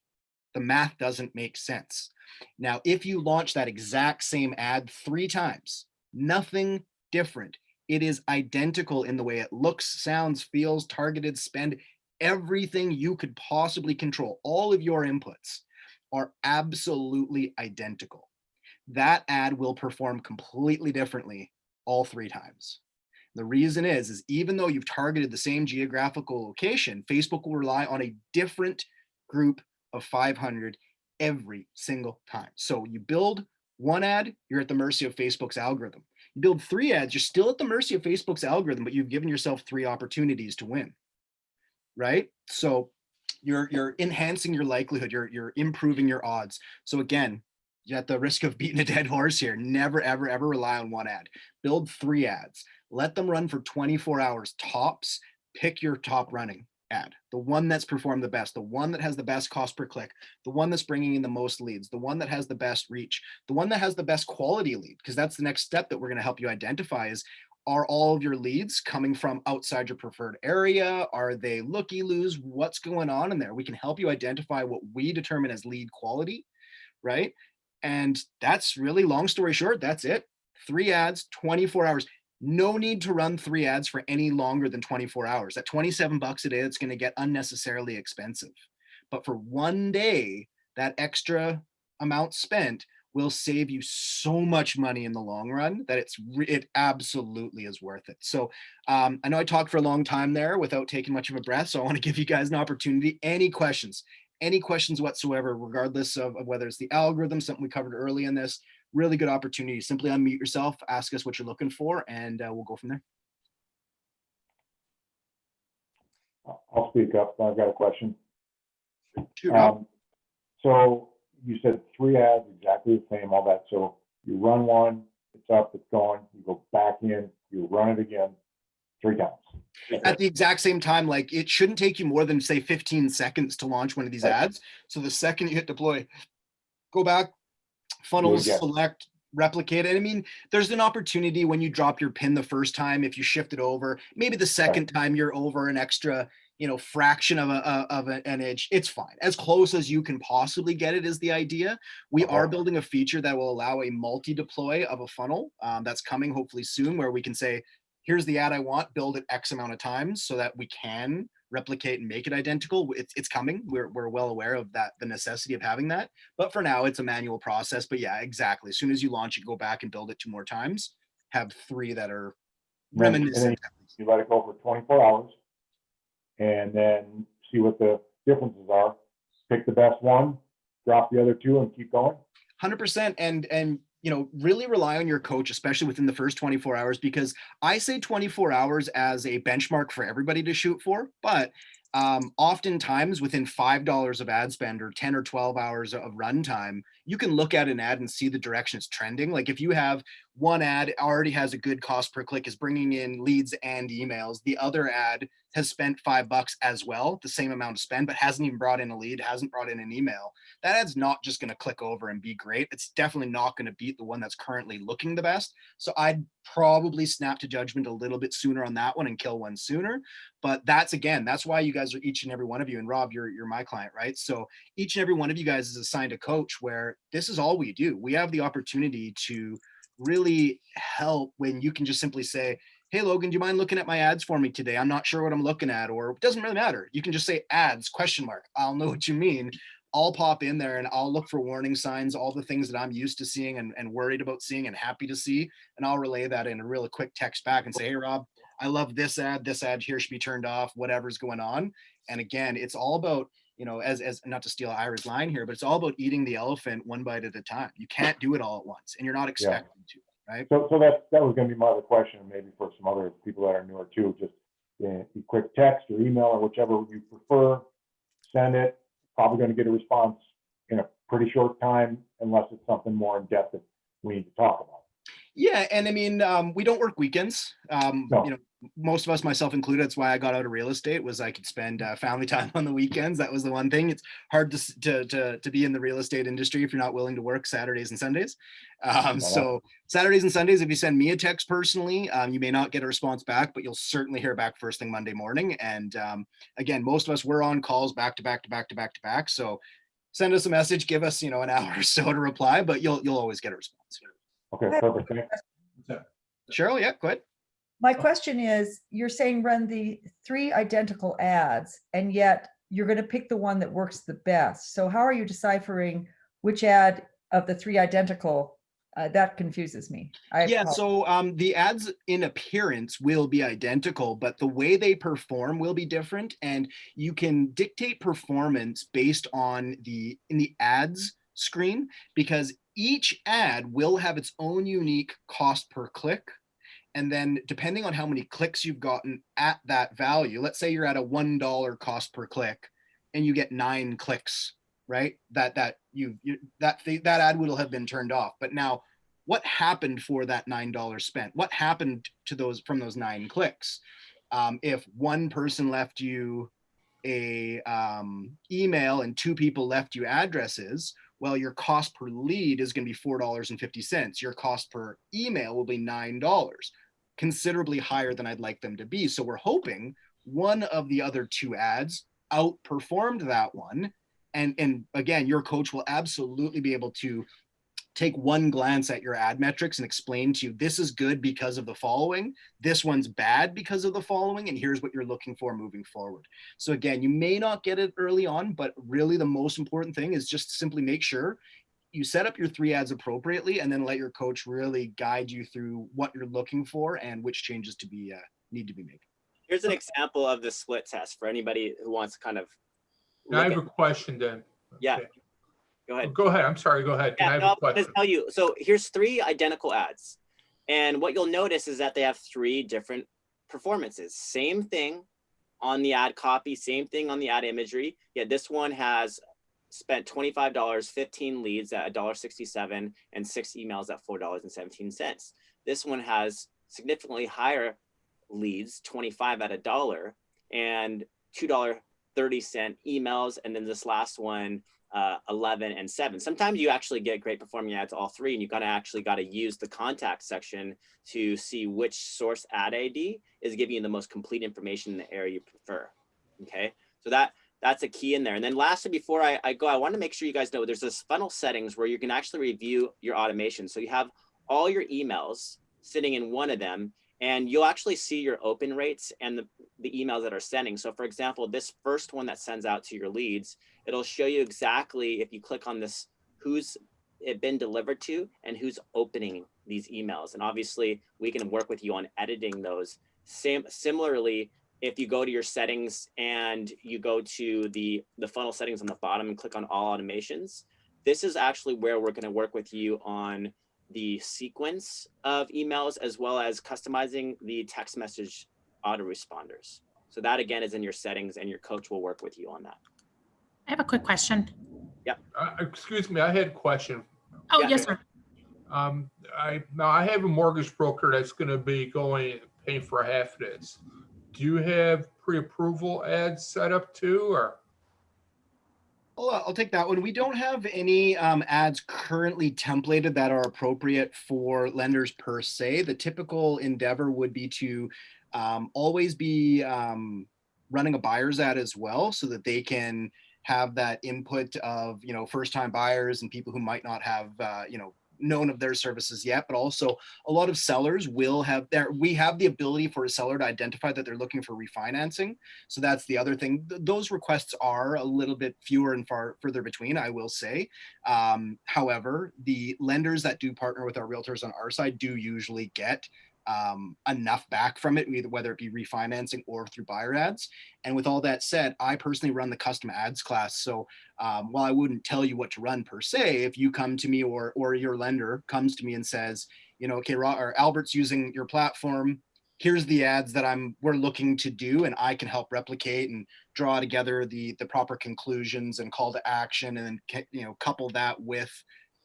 The math doesn't make sense. Now, if you launch that exact same ad 3 times, nothing different. It is identical in the way it looks, sounds, feels, targeted, spend, everything you could possibly control. All of your inputs are absolutely identical. That ad will perform completely differently all 3 times. The reason is even though you've targeted the same geographical location, Facebook will rely on a different group of 500 every single time. So you build 1 ad, you're at the mercy of Facebook's algorithm. You build 3 ads, you're still at the mercy of Facebook's algorithm, but you've given yourself 3 opportunities to win, right? So you're enhancing your likelihood, you're improving your odds. So again, you're at the risk of beating a dead horse here. Never, ever, ever rely on 1 ad. Build 3 ads. Let them run for 24 hours tops. Pick your top running ad, the one that's performed the best, the one that has the best cost per click, the one that's bringing in the most leads, the one that has the best reach, the one that has the best quality lead, because that's the next step that we're going to help you identify is, are all of your leads coming from outside your preferred area? Are they looky-loos? What's going on in there? We can help you identify what we determine as lead quality, right? And that's really, long story short, that's it. 3 ads, 24 hours. No need to run 3 ads for any longer than 24 hours. At $27 a day, it's going to get unnecessarily expensive. But for 1 day, that extra amount spent will save you so much money in the long run that it absolutely is worth it. So I know I talked for a long time there without taking much of a breath. So I want to give you guys an opportunity. Any questions whatsoever, regardless of whether it's the algorithm, something we covered early in this, really good opportunity. Simply unmute yourself, ask us what you're looking for, and we'll go from there. I'll speak up. I've got a question. Rob. So you said 3 ads, exactly the same, all that. So you run 1, it's up, it's going, you go back in, you run it again 3 times. At the exact same time, like it shouldn't take you more than say 15 seconds to launch one of these ads. So the second you hit deploy, go back, funnels, select, replicate it. I mean, there's an opportunity when you drop your pin the first time, if you shift it over, maybe the second time you're over an extra fraction of an inch, it's fine. As close as you can possibly get it is the idea. We are building a feature that will allow a multi-deploy of a funnel that's coming hopefully soon, where we can say, here's the ad I want, build it X amount of times so that we can replicate and make it identical. It's coming. We're well aware of that, the necessity of having that. But for now, it's a manual process. But yeah, exactly. As soon as you launch it, go back and build it 2 more times. Have 3 that are reminiscent. You let it go for 24 hours and then see what the differences are. Pick the best one, drop the other 2 and keep going. 100%. And really rely on your coach, especially within the first 24 hours, because I say 24 hours as a benchmark for everybody to shoot for. But oftentimes within $5 of ad spend or 10 or 12 hours of runtime, you can look at an ad and see the direction it's trending. Like if you have one ad already has a good cost per click, is bringing in leads and emails. The other ad has spent $5 as well, the same amount of spend, but hasn't even brought in a lead, hasn't brought in an email. That ad's not just going to click over and be great. It's definitely not going to beat the one that's currently looking the best. So I'd probably snap to judgment a little bit sooner on that one and kill one sooner. But that's why you guys are, each and every one of you, and Rob, you're my client, right? So each and every one of you guys is assigned a coach where this is all we do. We have the opportunity to really help when you can just simply say, hey, Logan, do you mind looking at my ads for me today? I'm not sure what I'm looking at, or it doesn't really matter. You can just say ads, ? I'll know what you mean. I'll pop in there and I'll look for warning signs, all the things that I'm used to seeing and worried about seeing and happy to see. And I'll relay that in a really quick text back and say, hey, Rob, I love this ad here should be turned off, whatever's going on. And again, it's all about, as not to steal Ira's line here, but it's all about eating the elephant one bite at a time. You can't do it all at once, and you're not expecting to, right? So that was going to be my other question, maybe for some other people that are newer too. Just quick text or email or whichever you prefer, send it. Probably going to get a response in a pretty short time, unless it's something more in depth that we need to talk about. Yeah, and I mean, we don't work weekends. No. Most of us, myself included, that's why I got out of real estate, was I could spend family time on the weekends. That was the one thing. It's hard to be in the real estate industry if you're not willing to work Saturdays and Sundays. So Saturdays and Sundays, if you send me a text personally, you may not get a response back, but you'll certainly hear back first thing Monday morning. And again, most of us, we're on calls back to back. So send us a message, give us, an hour or so to reply, but you'll always get a response. Okay, perfect. Thanks. Cheryl, yeah, go ahead. My question is, you're saying run the 3 identical ads, and yet you're going to pick the one that works the best. So how are you deciphering which ad of the 3 identical? That confuses me. So the ads in appearance will be identical, but the way they perform will be different. And you can dictate performance based on in the ads screen, because each ad will have its own unique cost per click. And then depending on how many clicks you've gotten at that value, let's say you're at a $1 cost per click and you get 9 clicks, right? That ad will have been turned off. But now what happened for that $9 spent? What happened to from those 9 clicks? If one person left you a email and 2 people left you addresses, well, your cost per lead is going to be $4.50. Your cost per email will be $9, considerably higher than I'd like them to be. So we're hoping one of the other 2 ads outperformed that one. And again, your coach will absolutely be able to take one glance at your ad metrics and explain to you, this is good because of the following, this one's bad because of the following, and here's what you're looking for moving forward. So again, you may not get it early on, but really the most important thing is just simply make sure you set up your 3 ads appropriately, and then let your coach really guide you through what you're looking for and which changes to be need to be made. Here's an example of the split test for anybody who wants to kind of. I have a question then. Yeah. Okay. Go ahead. Go ahead. I'm sorry. Go ahead. Yeah, I have no, a question. I'm gonna tell you. So here's 3 identical ads. And what you'll notice is that they have 3 different performances. Same thing on the ad copy, same thing on the ad imagery. Yet this one has spent $25, 15 leads at $1.67, and 6 emails at $4.17. This one has significantly higher leads, 25 at $1, and $2.30 emails. And then this last one, 11 and 7. Sometimes you actually get great performing ads, all 3, and you actually got to use the contact section to see which source ad ID is giving you the most complete information in the area you prefer. Okay, so that's a key in there. And then lastly, before I go, I want to make sure you guys know there's this funnel settings where you can actually review your automation. So you have all your emails sitting in one of them, and you'll actually see your open rates and the emails that are sending. So for example, this first one that sends out to your leads, it'll show you exactly, if you click on this, who's it been delivered to and who's opening these emails. And obviously we can work with you on editing those. Similarly, if you go to your settings and you go to the funnel settings on the bottom and click on all automations, this is actually where we're going to work with you on the sequence of emails, as well as customizing the text message autoresponders. So that again is in your settings, and your coach will work with you on that. I have a quick question. Excuse me, I had a question. Oh, Yeah. yes, sir. I have a mortgage broker that's going to be paying for half of this. Do you have pre-approval ads set up too, or? I'll take that one. We don't have any ads currently templated that are appropriate for lenders per se. The typical endeavor would be to always be running a buyer's ad as well, so that they can have that input of, first-time buyers and people who might not have, known of their services yet, but also a lot of sellers will have we have the ability for a seller to identify that they're looking for refinancing. So that's the other thing. Those requests are a little bit fewer and further between, I will say. However, the lenders that do partner with our realtors on our side do usually get enough back from it, whether it be refinancing or through buyer ads. And with all that said, I personally run the custom ads class. So while I wouldn't tell you what to run per se, if you come to me or your lender comes to me and says, okay, or Albert's using your platform, here's the ads that we're looking to do, and I can help replicate and draw together the proper conclusions and call to action, and then couple that with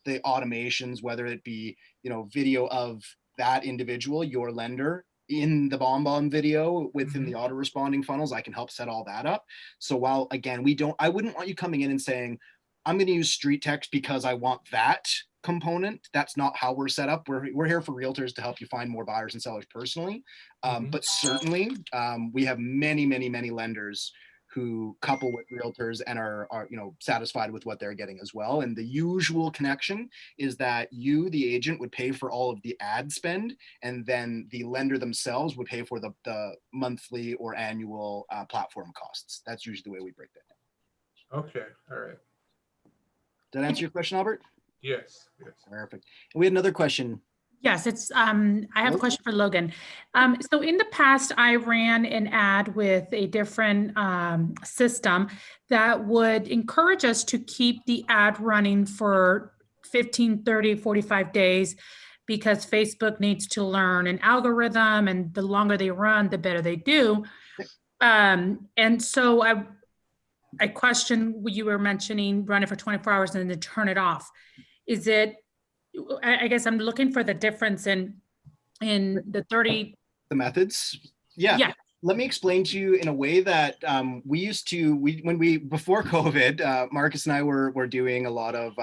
the automations, whether it be video of that individual, your lender, in the BombBomb video within the auto responding funnels. I can help set all that up. So while again, I wouldn't want you coming in and saying, I'm going to use StreetText because I want that component. That's not how we're set up. We're here for realtors to help you find more buyers and sellers personally. But certainly we have many, many, many lenders who couple with realtors and are satisfied with what they're getting as well. And the usual connection is that you, the agent, would pay for all of the ad spend, and then the lender themselves would pay for the monthly or annual platform costs. That's usually the way we break that down. Okay, all right. Did that answer your question, Albert? Yes. Perfect. And we had another question. Yes, it's I have a question for Logan. So in the past, I ran an ad with a different system that would encourage us to keep the ad running for 15, 30, 45 days, because Facebook needs to learn an algorithm, and the longer they run, the better they do. And so I question what you were mentioning, run it for 24 hours and then turn it off. Is it, I guess I'm looking for the difference in the 30. The methods? Yeah. Let me explain to you in a way that we used to, before COVID, Marcus and I were doing a lot of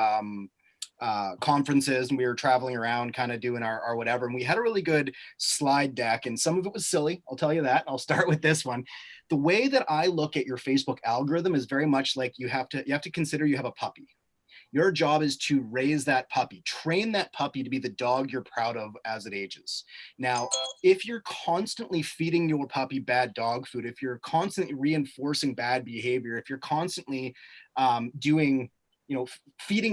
conferences, and we were traveling around kind of doing our whatever. And we had a really good slide deck, and some of it was silly. I'll tell you that. I'll start with this one. The way that I look at your Facebook algorithm is very much like you have to consider you have a puppy. Your job is to raise that puppy, train that puppy to be the dog you're proud of as it ages. Now, if you're constantly feeding your puppy bad dog food, if you're constantly reinforcing bad behavior, if you're constantly feeding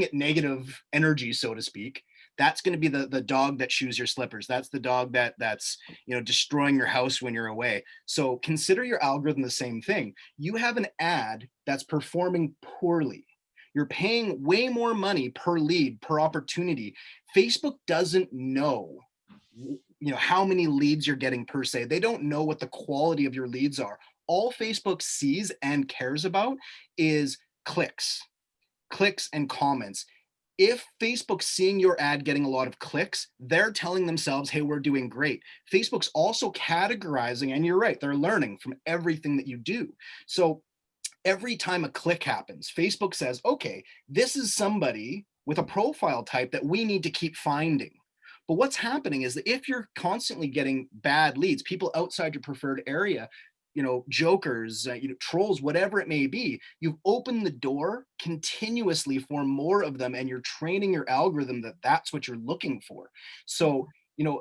it negative energy, so to speak, that's going to be the dog that chews your slippers. That's the dog that's destroying your house when you're away. So consider your algorithm the same thing. You have an ad that's performing poorly. You're paying way more money per lead, per opportunity. Facebook doesn't know, how many leads you're getting per se. They don't know what the quality of your leads are. All Facebook sees and cares about is clicks and comments. If Facebook's seeing your ad getting a lot of clicks, they're telling themselves, hey, we're doing great. Facebook's also categorizing, and you're right, they're learning from everything that you do. So every time a click happens, Facebook says, okay, this is somebody with a profile type that we need to keep finding. But what's happening is that if you're constantly getting bad leads, people outside your preferred area, jokers, trolls, whatever it may be. You've opened the door continuously for more of them, and you're training your algorithm that that's what you're looking for. So,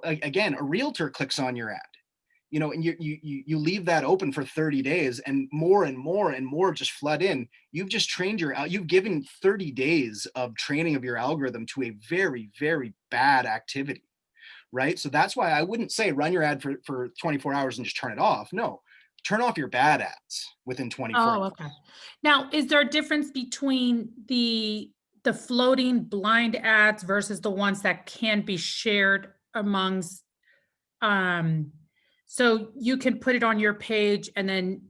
again, a realtor clicks on your ad, and you leave that open for 30 days, and more and more just flood in. You've just you've given 30 days of training of your algorithm to a very, very bad activity, right? So that's why I wouldn't say run your ad for 24 hours and just turn it off. No, turn off your bad ads within 24 hours. Oh, okay. Now, is there a difference between the floating blind ads versus the ones that can be shared amongst, so you can put it on your page and then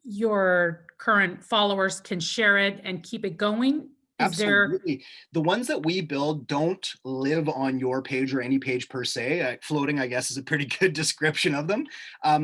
your current followers can share it and keep it going? Is there, Absolutely. The ones that we build don't live on your page or any page per se. Floating, I guess, is a pretty good description of them.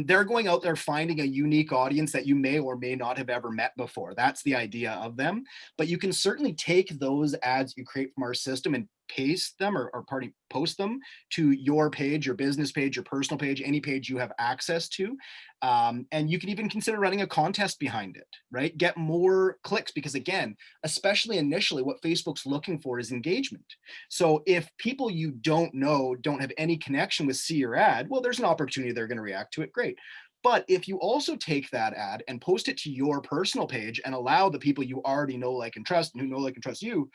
They're going out there finding a unique audience that you may or may not have ever met before. That's the idea of them. But you can certainly take those ads you create from our system and paste them or post them to your page, your business page, your personal page, any page you have access to. And you can even consider running a contest behind it, right? Get more clicks, because again, especially initially, what Facebook's looking for is engagement. So if people you don't know, don't have any connection with, see your ad, well, there's an opportunity they're going to react to it. Great. But if you also take that ad and post it to your personal page and allow the people you already know, like, and trust, and who know, like, and trust you,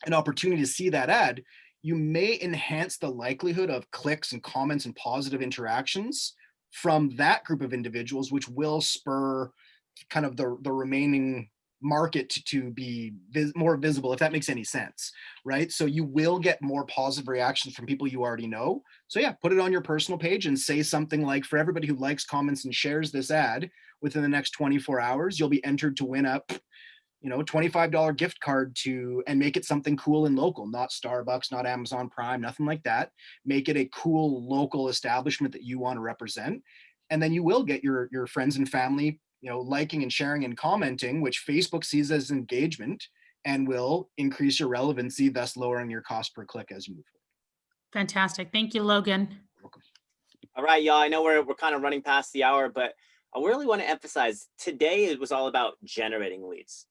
an opportunity to see that ad, you may enhance the likelihood of clicks and comments and positive interactions from that group of individuals, which will spur kind of the remaining market to be more visible, if that makes any sense, right? So you will get more positive reactions from people you already know. So yeah, put it on your personal page and say something like, for everybody who likes, comments, and shares this ad within the next 24 hours, you'll be entered to win a $25 gift card and make it something cool and local, not Starbucks, not Amazon Prime, nothing like that. Make it a cool local establishment that you want to represent. And then you will get your friends and family, liking and sharing and commenting, which Facebook sees as engagement and will increase your relevancy, thus lowering your cost per click as you move forward. Fantastic. Thank you, Logan. Welcome. All right, y'all, I know we're kind of running past the hour, but I really want to emphasize today it was all about generating leads.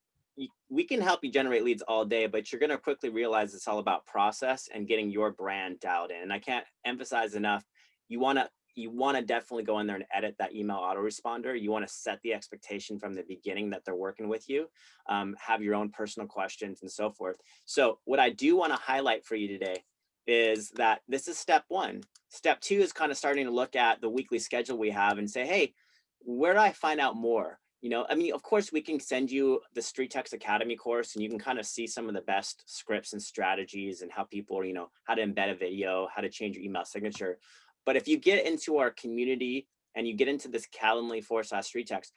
We can help you generate leads all day, but you're going to quickly realize it's all about process and getting your brand dialed in. And I can't emphasize enough, you want to definitely go in there and edit that email autoresponder. You want to set the expectation from the beginning that they're working with you, have your own personal questions and so forth. So what I do want to highlight for you today is that this is step one. Step two is kind of starting to look at the weekly schedule we have and say, hey, where do I find out more? Of course, we can send you the StreetText Academy course, and you can kind of see some of the best scripts and strategies and how people, how to embed a video, how to change your email signature. But if you get into our community and you get into this Calendly/StreetText,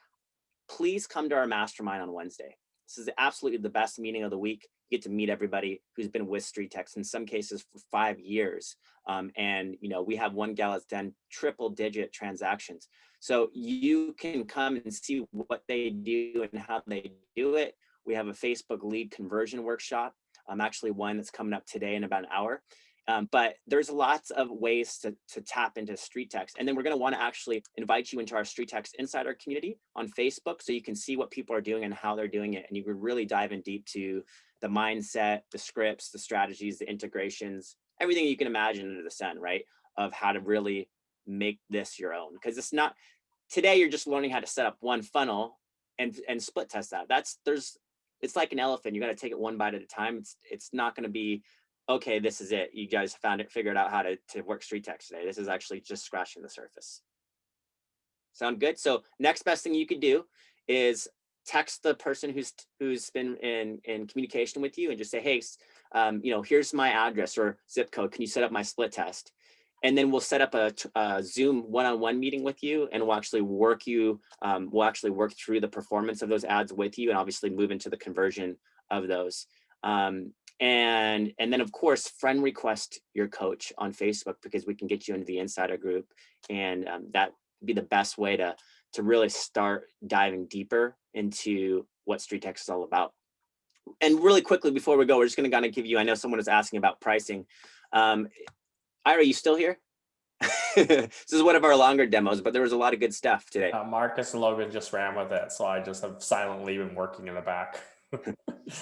please come to our mastermind on Wednesday. This is absolutely the best meeting of the week. You get to meet everybody who's been with StreetText, in some cases for 5 years. And we have one gal that's done triple-digit transactions. So you can come and see what they do and how they do it. We have a Facebook lead conversion workshop, actually one that's coming up today in about an hour. But there's lots of ways to tap into StreetText. And then we're going to want to actually invite you into our StreetText Insider community on Facebook, so you can see what people are doing and how they're doing it. And you can really dive in deep to the mindset, the scripts, the strategies, the integrations, everything you can imagine under the sun, right? Of how to really make this your own. Because it's not, today you're just learning how to set up one funnel and split test that. It's like an elephant. You got to take it one bite at a time. It's not going to be, okay, this is it. You guys figured out how to work StreetText today. This is actually just scratching the surface. Sound good? So next best thing you could do is text the person who's been in communication with you and just say, hey, here's my address or zip code. Can you set up my split test? And then we'll set up a Zoom one-on-one meeting with you, and we'll actually work through the performance of those ads with you, and obviously move into the conversion of those. And then of course, friend request your coach on Facebook, because we can get you into the insider group, and that would be the best way to really start diving deeper into what StreetText is all about. And really quickly before we go, we're just going to kind of give you, I know someone is asking about pricing. Ira, you still here? This is one of our longer demos, but there was a lot of good stuff today. Marcus and Logan just ran with it, so I just have silently been working in the back.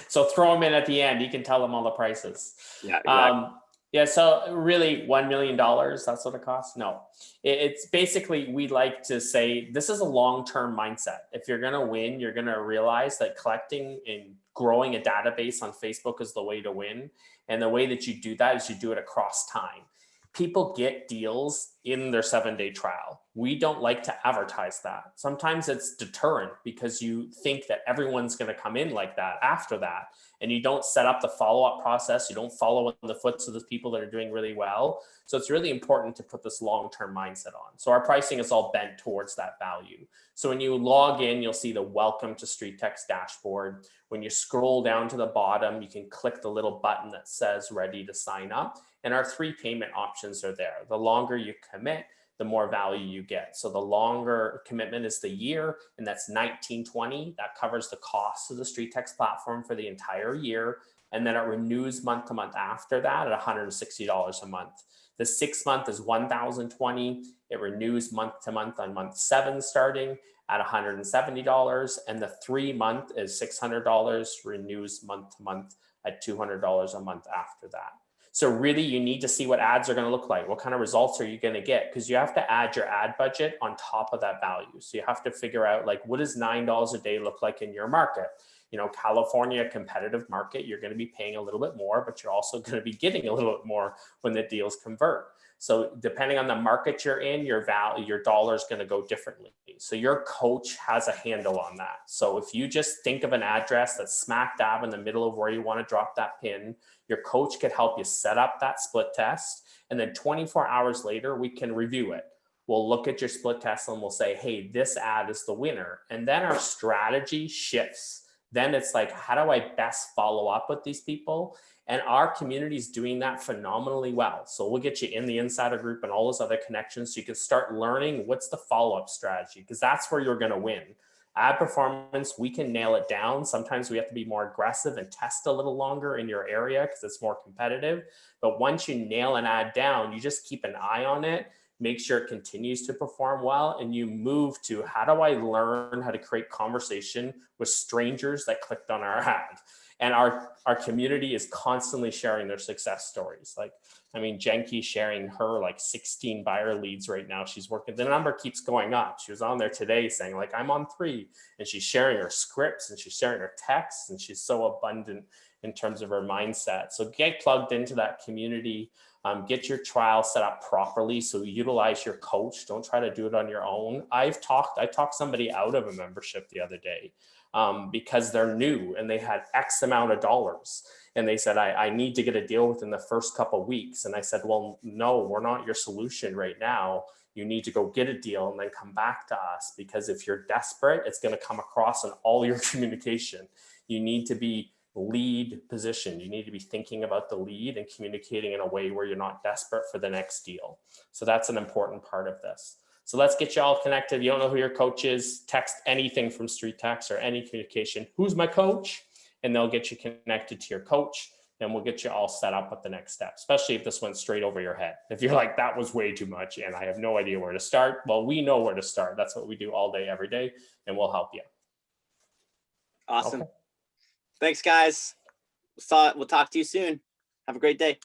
So throw him in at the end. You can tell them all the prices. Yeah, exactly. Yeah, so really $1 million, that's what it costs? No, it's basically, we like to say, this is a long-term mindset. If you're gonna win, you're gonna realize that collecting and growing a database on Facebook is the way to win. And the way that you do that is you do it across time. People get deals in their 7-day trial. We don't like to advertise that. Sometimes it's deterrent because you think that everyone's going to come in like that after that. And you don't set up the follow-up process. You don't follow in the footsteps of the people that are doing really well. So it's really important to put this long-term mindset on. So our pricing is all bent towards that value. So when you log in, you'll see the welcome to StreetText dashboard. When you scroll down to the bottom, you can click the little button that says ready to sign up. And our 3 payment options are there. The longer you commit, the more value you get. So the longer commitment is the year, and that's $19.20. That covers the cost of the StreetText platform for the entire year. And then it renews month to month after that at $160 a month. The 6 month is $1,020. It renews month to month on month 7 starting at $170. And the 3 month is $600, renews month to month at $200 a month after that. So really, you need to see what ads are going to look like. What kind of results are you going to get? Because you have to add your ad budget on top of that value. So you have to figure out, like, what does $9 a day look like in your market? You know, California, a competitive market, you're going to be paying a little bit more, but you're also going to be getting a little bit more when the deals convert. So depending on the market you're in, your dollar is going to go differently. So your coach has a handle on that. So if you just think of an address that's smack dab in the middle of where you want to drop that pin, your coach could help you set up that split test. And then 24 hours later, we can review it. We'll look at your split test and we'll say, hey, this ad is the winner. And then our strategy shifts. Then it's like, how do I best follow up with these people? And our community is doing that phenomenally well. So we'll get you in the insider group and all those other connections so you can start learning what's the follow-up strategy, because that's where you're going to win. Ad performance, we can nail it down. Sometimes we have to be more aggressive and test a little longer in your area because it's more competitive. But once you nail an ad down, you just keep an eye on it, make sure it continues to perform well, and you move to, how do I learn how to create conversation with strangers that clicked on our ad? And our community is constantly sharing their success stories. Like, I mean, Jenke sharing her like 16 buyer leads right now. She's working, the number keeps going up. She was on there today saying like, I'm on 3, and she's sharing her scripts and she's sharing her texts, and she's so abundant in terms of her mindset. So get plugged into that community, get your trial set up properly. So utilize your coach. Don't try to do it on your own. I talked somebody out of a membership the other day because they're new and they had X amount of dollars. And they said, I need to get a deal within the first couple of weeks. And I said, well, no, we're not your solution right now. You need to go get a deal and then come back to us, because if you're desperate, it's going to come across in all your communication. You need to be lead position. You need to be thinking about the lead and communicating in a way where you're not desperate for the next deal. So that's an important part of this. So let's get you all connected. You don't know who your coach is, text anything from StreetText or any communication. Who's my coach? And they'll get you connected to your coach, and we'll get you all set up with the next step, especially if this went straight over your head. If you're like, that was way too much and I have no idea where to start. Well, we know where to start. That's what we do all day, every day, and we'll help you. Awesome. Okay. Thanks, guys. We'll talk to you soon. Have a great day.